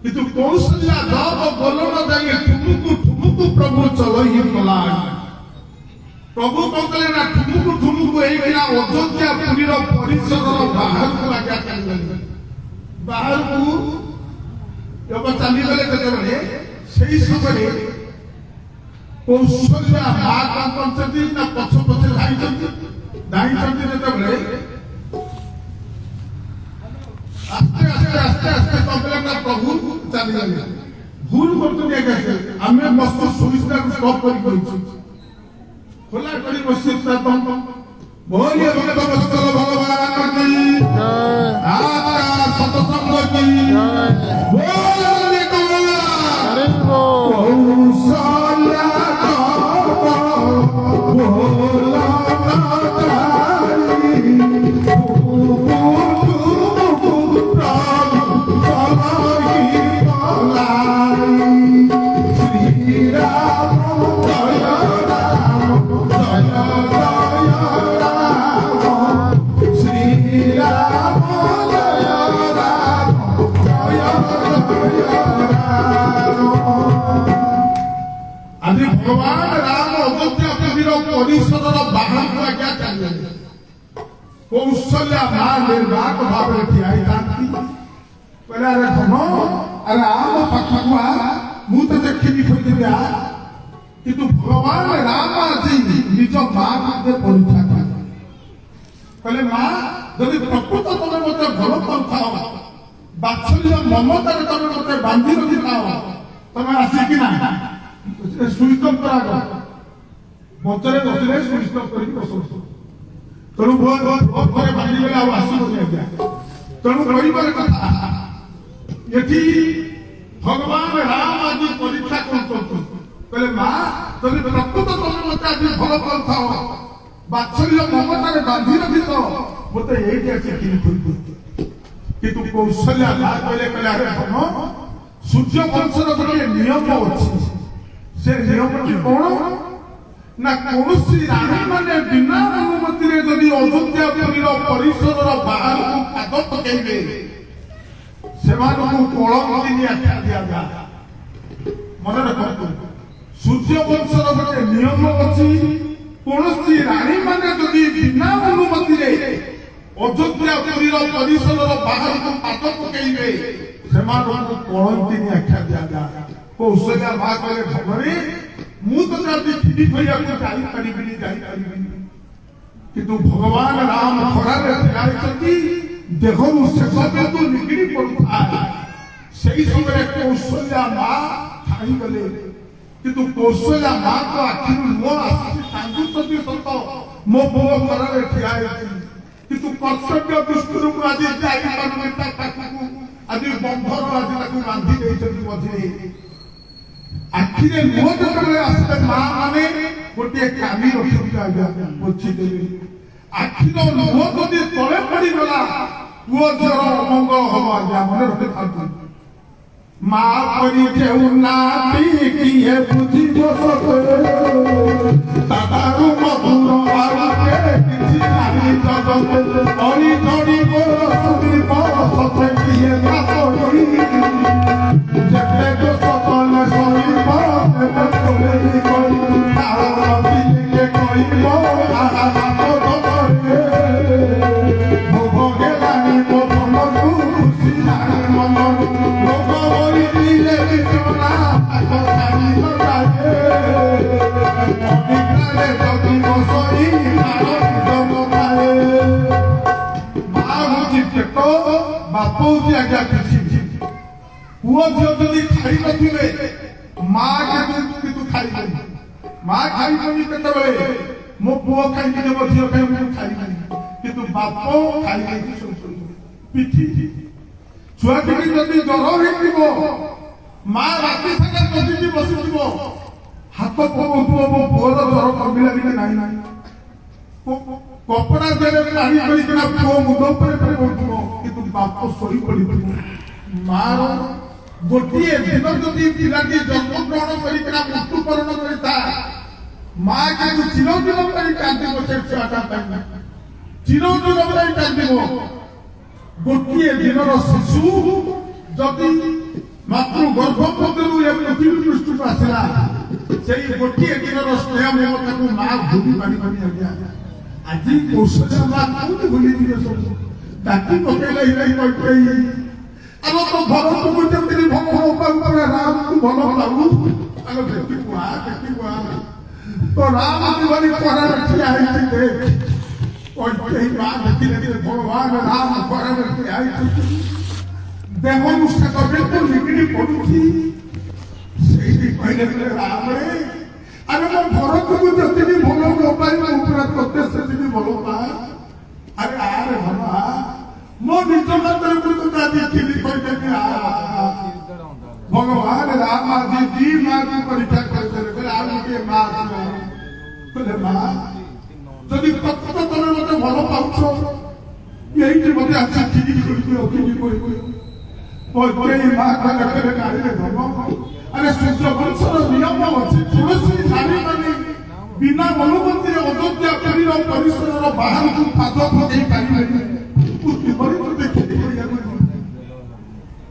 किंतु कौशल्या जब बोलो न जाई ठुमुकु प्रभु चलई कला प्रभु कहले ना ठुमुकु एई बिना अयोध्या पुरी रो परिसर रो बाहर को आज्ञा कर बाहर को जब चली गले केते बले सेही समय कौशल्या मां कंचती ना पछ पछ धाई चंदी केते बले आस्ते कंप्लेन ना प्रभु चली गले भूल करतो के कैसे हमें मस्त सुविधा को स्टॉप करी खोला करी बसिता तुम बोलिए भगवान भगवान की आपका सतसंग की बोलिए अरे वो कौशल्या बोला भगवान राम अयोध्या पुरीर परिसर बाहर को आज्ञा चले कौशल्या मां निर्वाक भाव ठिया कहले अरे धन अरे आम पाखुआ मु तो देखी खोदिया किंतु भगवान राम आज निज मां के परीक्षा कहले मां जदि प्रकृत तुम मत भल पाऊ बात्सल्य ममतार तुम मत बांधि रखी था तुम आसिकी ना स्विच ऑफ करा बचरे बचरे स्विच ऑफ करके बस तेणु बहुत घरे बांधि गले आउ आसुनी आज्ञा तेणु परिवार कथा ये भगवान राम आज परीक्षा कहले मां जदि प्रकृत तुम मत आज भल पाऊ बात्सल्य ममतार बांधि रखी तो मत ये आसिकी किंतु कौशल्या कहले अरे हम सूर्य वंशर गोटे नियम अच्छी से नियम कौन ना कौन राणी मैंने बिना अनुमति जदि अयोध्या पुरी परिसर बाहर को पाद पकड़े से कलंकिनी आख्या दि जाए मन रखु सूर्य वंशर गोटे नियम अच्छी कौन राणी मैंने जदि बिना अनुमति ଅଯୋଧ୍ୟା ପୁରୀର ପରିସରର ବାହାରକୁ ପାଦ ପକେଇବେ ସେମାନଙ୍କୁ କଳନ୍ତିନି ଆଖ୍ୟା ଦିଆଯାଏ। କୌଶଲ୍ୟା ମା କହିଲେ ଭବରେ ମୁଁ ତ ଯଦି କ୍ଷୀରି କରିବାକୁ ଯାଇପାରିବିନି କିନ୍ତୁ ଭଗବାନ ରାମ ଖରାରେ ଠିଆଇଛନ୍ତି ଦେହରୁ ଶେଷ ବିନ୍ଦୁ ନିଗିଡ଼ି ପଡୁଥାଏ। ସେହି ସମୟରେ କୌଶଲ୍ୟା ମା ଖାଇଗଲେ କିନ୍ତୁ କୌଶଲ୍ୟା ମାଙ୍କ ଆଖିରୁ ଲୁହ ଆସୁଛି କାନ୍ଦୁଛନ୍ତି ସତ ମୋ ପୁଅ ଖରାରେ ଠିଆ ହେଇଛି କିନ୍ତୁ କର୍ତ୍ତବ୍ୟ ଦୃଷ୍ଟିରୁ ମୁଁ ଆଜି ଯାଇପାରୁନି ତା ପାଖକୁ ଆଜି ବନ୍ଧର ଆଜି ତାକୁ ବାନ୍ଧି ଦେଇଛନ୍ତି ମଝିରେ। ଆଖିରେ ଲୁହ ଯେତେବେଳେ ଆସିଲେ ମା ମାନେ ଗୋଟିଏ କାନି ରଖିଥିଲେ ଆଜ୍ଞା ପୋଛିଦେବେ। ଆଖିର ଲୁହ ଯଦି ତଳେ ପଡିଗଲା ପୁଅ ଝିଅର ଅମଙ୍ଗଳ ହବ ଆଜ୍ଞା ମନେ ରଖିଥାନ୍ତୁ। ମା ପରି କେଉ ନାତି କିଏ ବୁଝିବ ଦାଦାରୁ ମଧୁର ଆଉ କିଛି ନାହିଁ ଜଗତେ ଅଳି ଝଡ଼ିବ ଶୁଣିବ ସତେ କିଏ କାପଡ଼ି ଯେତେ ଦୋଷ କଲେ ସହିବ ତେବେ ତୋଳେ କହି ତାଳ ନଦୀରେ କହିବ ଆହା ଭୋଗରେ ଭୋଗ ହେଲାଣି ମୋ ମନକୁ ଖୁସି ନାହିଁ ମନରୁ ଭୋଗ ବଳିଲେ ବିଚଣା ଛାଡ଼ି ଲଗାଏ ଅବିଘ୍ନରେ ଯଦି ବସଇ ମାଳ ଜମତାଏ। ମା ହଉଛି ପେଟ ବାପ ହଉଛି ଆଜ୍ଞା କିଛି। ପୁଅ ଝିଅ ଯଦି ଖାଇ ନଥିବେ ମା କିନ୍ତୁ ଖାଇବନି। ମା ଖାଇବନି କେତେବେଳେ ମୋ ପୁଅ ଖାଇକି ମୋ ଝିଅ ଖାଇବ ମୁଁ ଖାଇବନି କିନ୍ତୁ ବାପ ଖାଇକି ଶୋଇଛନ୍ତି ପିଠି। ଛୁଆଟିକି ଯଦି ଜ୍ୱର ହେଇଥିବ ମା ରାତି ସାରା ଜଗିକି ବସିଥିବ ହାତ ପକଉଥିବ ମୋ ପୁଅର ଜ୍ୱର କମିଲା କି ନାହିଁ କପଡା ଦେଲେ ପାଣି କରିକିନା ପୁଅ ମୁଣ୍ଡ ଉପରେ ପକଉଥିବ କିନ୍ତୁ ବାପ ଶୋଇ ପଡିଥିବ। ମାର ଗୋଟିଏ ଦିନ ଯଦି ପିଲାଟି ଜନ୍ମଗ୍ରହଣ କରିକିନା ମୃତ୍ୟୁବରଣ କରିଥାଏ ମା କିନ୍ତୁ ଚିରଦିନ ପାଇଁ କାନ୍ଦିବ ସେ ଛୁଆଟା ପାଇଁ ଚିରଦିନ ପାଇଁ କାନ୍ଦିବ। ଗୋଟିଏ ଦିନର ଶିଶୁ ଯଦି ମାତୃ ଗର୍ଭ ମଧ୍ୟରୁ ଏ ପୃଥିବୀ ପୃଷ୍ଠକୁ ଆସିଲା ସେଇ ଗୋଟିଏ ଦିନର ସ୍ନେହ ମମତାକୁ ମା ଭୁଲି ପାରିବନି ଆଜ୍ଞା। ଆଜି କୌଶଲ୍ୟା ମା କୋଉଠି ଭୁଲିଯିବେ ସବୁ ଡାକି ପକେଇଲେ ହିରାଇ କହିଦେଇ ଆମ ତ ଭରତକୁ ଯେମିତି ଭଲ ପାଉ ରାମକୁ ଭଲ ପାଉ ଆଗ ଦେଖିବୁଆ ତ ରାମ କିଭଳି ଖରାରେ ଠିଆ ହେଇଛି କହି ମା ଦେଖିଲେ ଭଗବାନ ରାମ ଖରାରେ ଠିଆ ହେଇଛନ୍ତି ଦେହରୁ ଶେଷ ବିନ୍ଦୁ ନିଗିଡ଼ି ପଡୁଛି। ସେଇଠି କହିଲେ ରାମରେ ଆରେ ମୋ ଭରତକୁ ଯେତିକି ଭଲ ନ ପାଇ ମୋ ଉପରେ ତତେ ସେତିକି ଭଲ ପାଏ। ଆରେ ଆରେ ଭଲ ମୋ ନିଜ ହାତରେ ମୁଁ ତତେ ଆଜି କ୍ଷୀରି କହିଦେବି ଭଗବାନ ରାମ ଆଜି ଦି ମାକୁ ପରୀକ୍ଷା କରିଦେଲେ କହିଲେ ଆଉ ଗୋଟିଏ ମା କହିଲେ ମା ଯଦି ପ୍ରକୃତ ତମେ ମତେ ଭଲ ପାଉଛ ଏଇଠି ମତେ ଆସି କ୍ଷୀରି କରିକି କ୍ଷୀରି କରିବି ମା କହିଲେ ଗାଡ଼ିରେ ଧର୍ମ। ଆରେ ସୂର୍ଯ୍ୟବଂଶର ନିୟମ ଅଛି ତୁଳସୀ ନାରୀ ମାନେ ବିନା ଅନୁମତିରେ ଅଯୋଧ୍ୟା ପୁରୀର ପରିସରର ବାହାରକୁ ପାଦ ପକେଇ ପାରିବେନି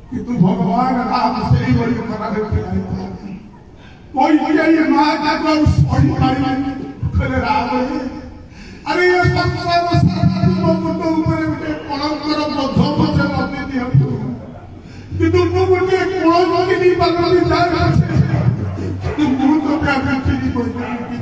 କିନ୍ତୁ ଭଗବାନ ରାମ ସେଇଭଳି ଖରାରେ କହି ମା ତାକୁ ଆଉ ସହି ପାରିଲାନି କହିଲେ ରାମ ଆରେ ଏ ସଂସାର ସାରା ମୋ ମୁଣ୍ଡ ଉପରେ ଗୋଟେ କଳଙ୍କର ବୋଝ ପଛେ ଲଦି ଦିଅନ୍ତୁ କିନ୍ତୁ ମୁଁ ଗୋଟିଏ କଳଙ୍କି ନେଇ ପାରନ୍ତି ଯାଏ କିନ୍ତୁ ମୁଁ ତତେ ଆମେ କ୍ଷୀରି କହିପାରିବି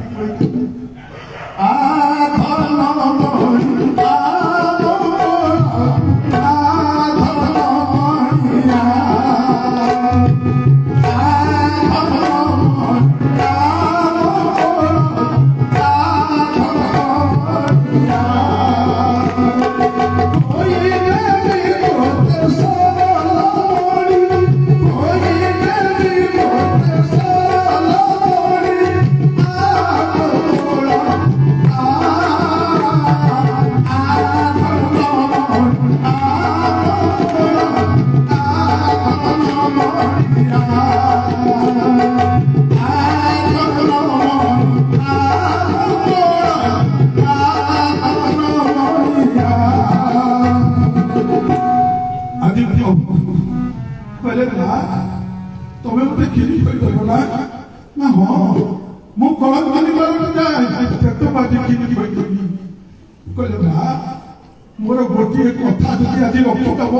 ତମେ ମତେ କ୍ଷୀରି କରିଦେବ ନା ହଁ ମୁଁ କଳଙ୍କ ନିବାରଣ ଯାଏ କେତେ ବାଜି କ୍ଷୀରି କରିଦେବି କହିଲେ ମା मोर गोटे कथा जदि आज रखिदब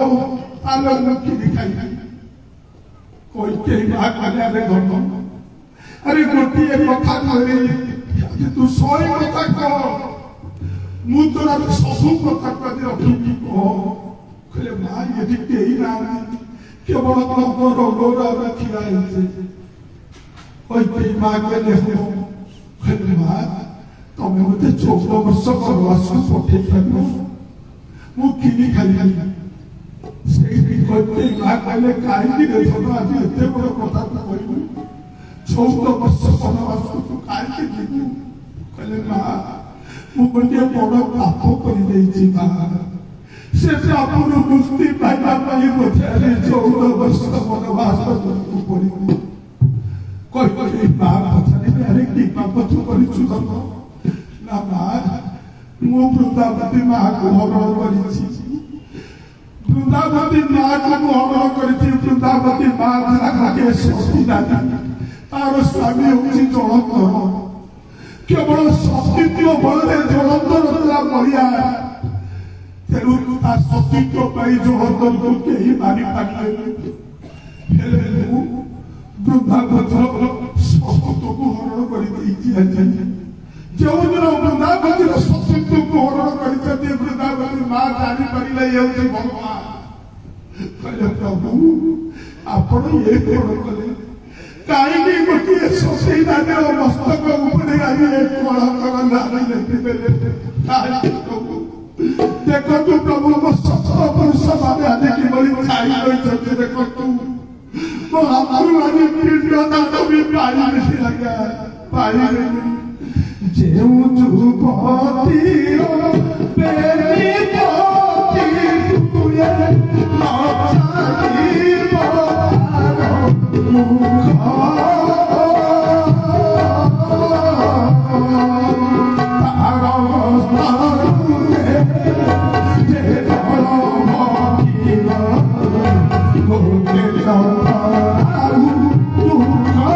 ताले मु किनी खाइबी कइके मां कन्या रे धन अरे गोटे कथा कहले आज तू 100 कथा कह मु तोरा सब कथा कह रखिबी कहले मां यदि केही ना केवल मोर गौरव रखिला कइके मां कहले कहले मां तमे मते 14 वर्ष वनवास पठे पारो मु किनी खाली से कहते मां कहले काई रे धन आज एते बड़ कथा कहलु 14 वर्ष वनवास तू काई जीवु कहले मां मु गोटे बड़ पाप कर देछि मां से पापरु मुक्ति पाइबा पाई बोझे 14 वर्ष वनवास तू पड़ी कहते मां पछाने अरे की पाप तू करिछु धन ना मां मु वृंदावती मां को हरण करिछि वृंदावती मां को हरण करिछि वृंदावती मां के सती दादी तार स्वामी होछि जलंधर केवल सतीत्व बलरे जलंधर तला मरिया तेरु ता सतीत्व पाई जलंधर को केही मानि पाले हेले वृंदावती सतीत्व को हरण करि दैछि जो दिन वृंदावती सतीत्व को हरण करिछथि वृंदावती मां जानि परिले हेउछि भगवान कहले प्रभु आपण ये कोण कले काई गोटे ससई दाने मस्तक ऊपर आई एक कलंकर नारी लेखि देले देखो तू प्रभु मो सत्य पुरुष माने आदि की बड़ी छाई होई छथि देखो तू मो आपरु आदि पिंड दान भी पाई नहीं लगा पाई नहीं जेउ जुपतिरो बेरी पति तुये नाचाई बारो मुखा तारो तारुने जे धरो मकिरा गोटे तारू मुखा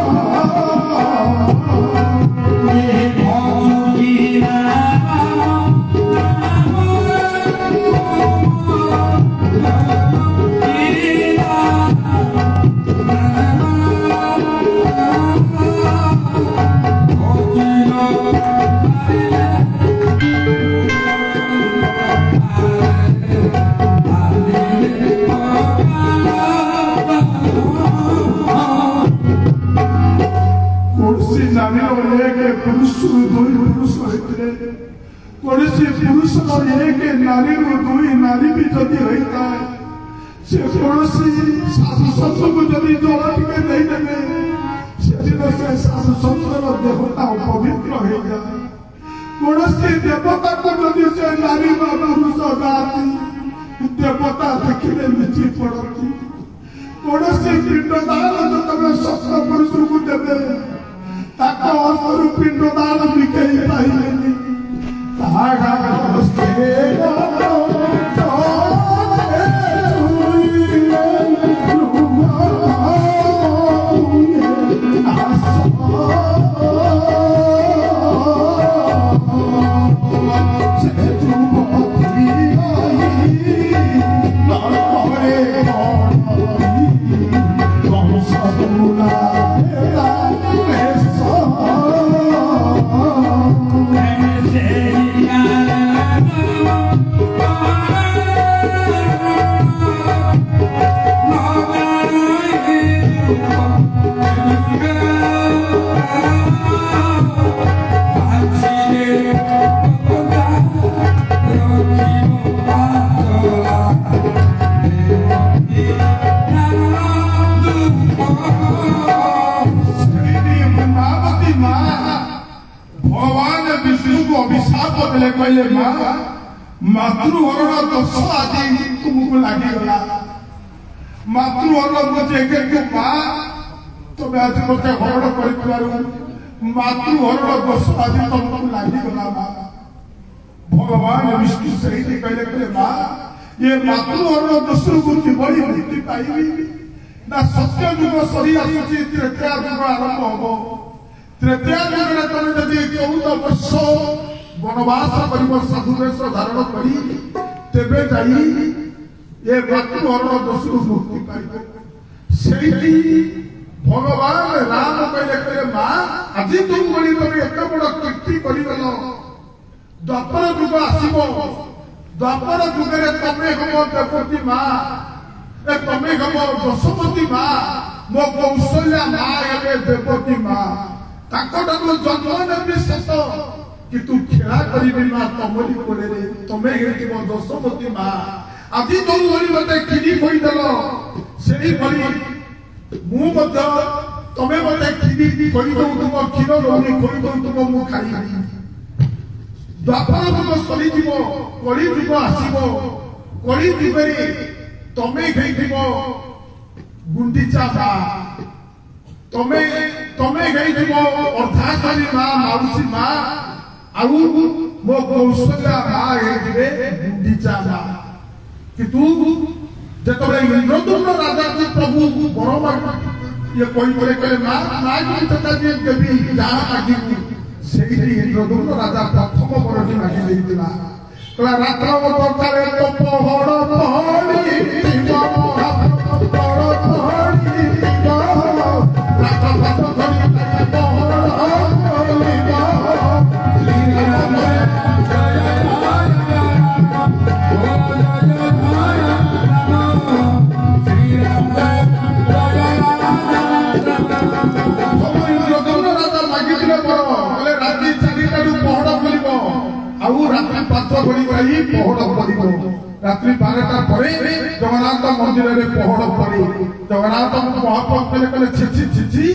एक नारी दुई नारी भी जदि होता है से कौन साधु संत को जदि जल टे देदेवे से साधु संतर देवता पवित्र हो जाए कौन देवता को जदि से नारी पुरुष जाती देवता देखिले लुचि पड़ती कौन पिंडदान जो तुम सत्य पुरुष को देवे पिंडदान बिकई पाइले कहले मातृहरण दोष आज तुमको लगिगला मातृहरण मुझे माँ तुम्हें आज मत हरण कर मातृहरण दोष आज तुमको लगिगला माँ भगवान विष्णु सही कहले माँ ये मातृहरण दोष को किभली मुक्ति पाइबी ना सत्य युग सरी आसुची त्रेता युग आरंभ हम त्रेता युग तुम जब 14 वर्ष वनवास कर साधु वेश धारण कर तेबे जाई ये मृत्युवरण दोषरू मुक्ति पाइबे सेठी भगवान राम कहले माँ आज तुम बड़ी तुम एत बड़ कीर्ति करगल द्वापर जुग आसब द्वापर जुगे तमें हम देवती माँ तमें हम दशमती माँ मो कौशल्या माँ ए देवती माँ जन्म नेबी शेष कि तू खेला करी माँ तमरी कोड़े तमें दशमती माँ आज जो भरी मत क्षीरी खोदेल से मु तमें मत क्षीरी खोदुम क्षीर दौनी खोदुम मु खाई द्वापर जुग सरी कली जुग आसब कली जुगे तमें गुंडीचा माँ तमें अर्धाकारी माँ माउसी माँ आउ मो कौशल्या माँ गुंडीचा माँ किंतु जिते इंद्रदुम्न राजा को प्रभु बर ये कही माँ मागी देवी जहाँ मागिबू से इंद्रदुम्न राजा प्रथम बरटी मागी कहला रात्र दरकार तो पहड़ रात्रि 12टा पर जगन्नाथ मंदिर में पहड़ पड़े जगन्नाथ महाप्रभु कहले छिछि छिछि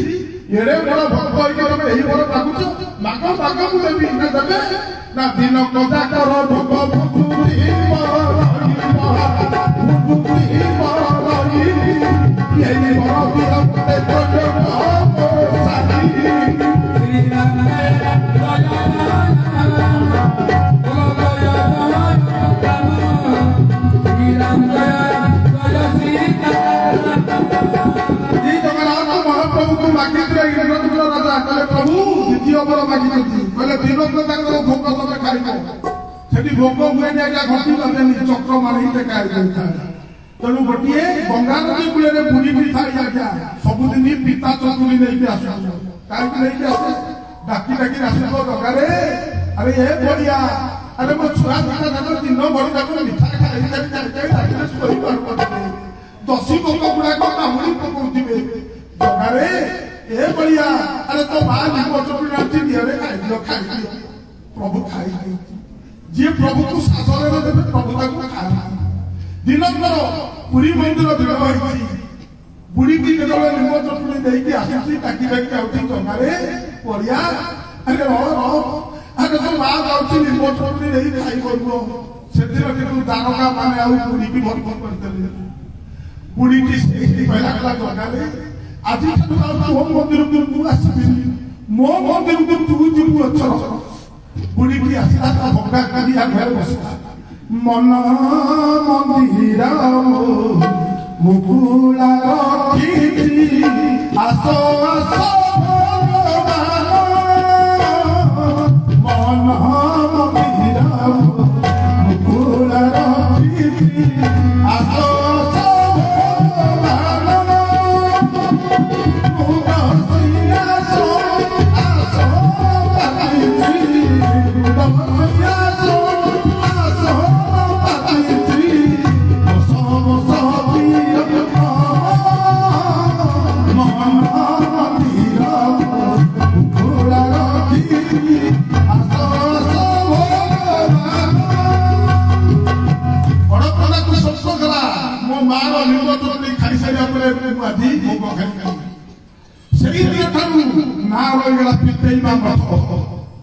एड़े बड़ भक्त होइके तुम एही बड़ मागुछ माग माग मु देबी ना देबे ना दिन कदा कर भग बुद्धि यही बड़ बिरते प्रभु श्री राम महाप्रभु को मागी राजा कहले प्रभु द्वितीय बर मागी कहले दिन भोग तमें खाइब से भोग हुए घटी लगे चक्र मारी टेका तेणु गोटे गंगा नदी कूल बुड़ी भी थाई आज्ञा सबुदिन पिता चतुरी नहीं आस कहीं आसे डाकी डाकी आसब दरकार अरे ये बढ़िया अरे मो छुआ पिता दिन भर मिठा खाई दशी भोग गुड़ाक कामुड़ी पकाउे दरकार ये बढ़िया अरे तो माँ दिए खाई प्रभु खाई जी प्रभु को शासन देते प्रभु खा दिनकर पुरी मंदिर भिड़ बुढ़ी की जो लिंब चटुणी देकी आसी डाकी डाकी आउची दरकार बढ़िया अरे अरे तो माँ जाऊँगी लिंब चटुणी नहीं खाई से दारोगा मैंने बुढ़ी की भर करते बुढ़ी की कहला दरकार आज मो मंदिर को आसबि मो मंदिर को तू जीवु अच्छर बुढ़ी की आसला भंगा करी घर बसला मन मंदिर मुकुला रखी आसो आसो मन मंदिर मुकुला रखी आसो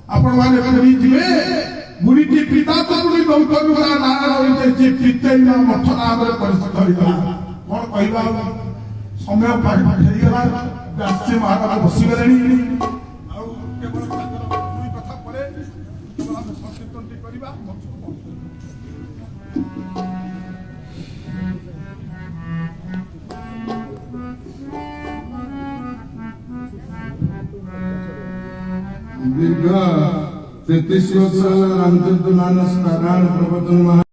आपण माने पुरी जिवे बुढ़ी की पिता तो बुढ़ी गौतम का ना रही जे पितेना मठ नाम रे परिषद होइला कोन कहबा समय पाठ हेई गला दासी महाराज बसी गलेनी आ केवल दुई कथा परे केवल हम संकीर्तन करिबा दीर्घ 33 वर्ष रामचंद्र मानस नारायण प्रवचन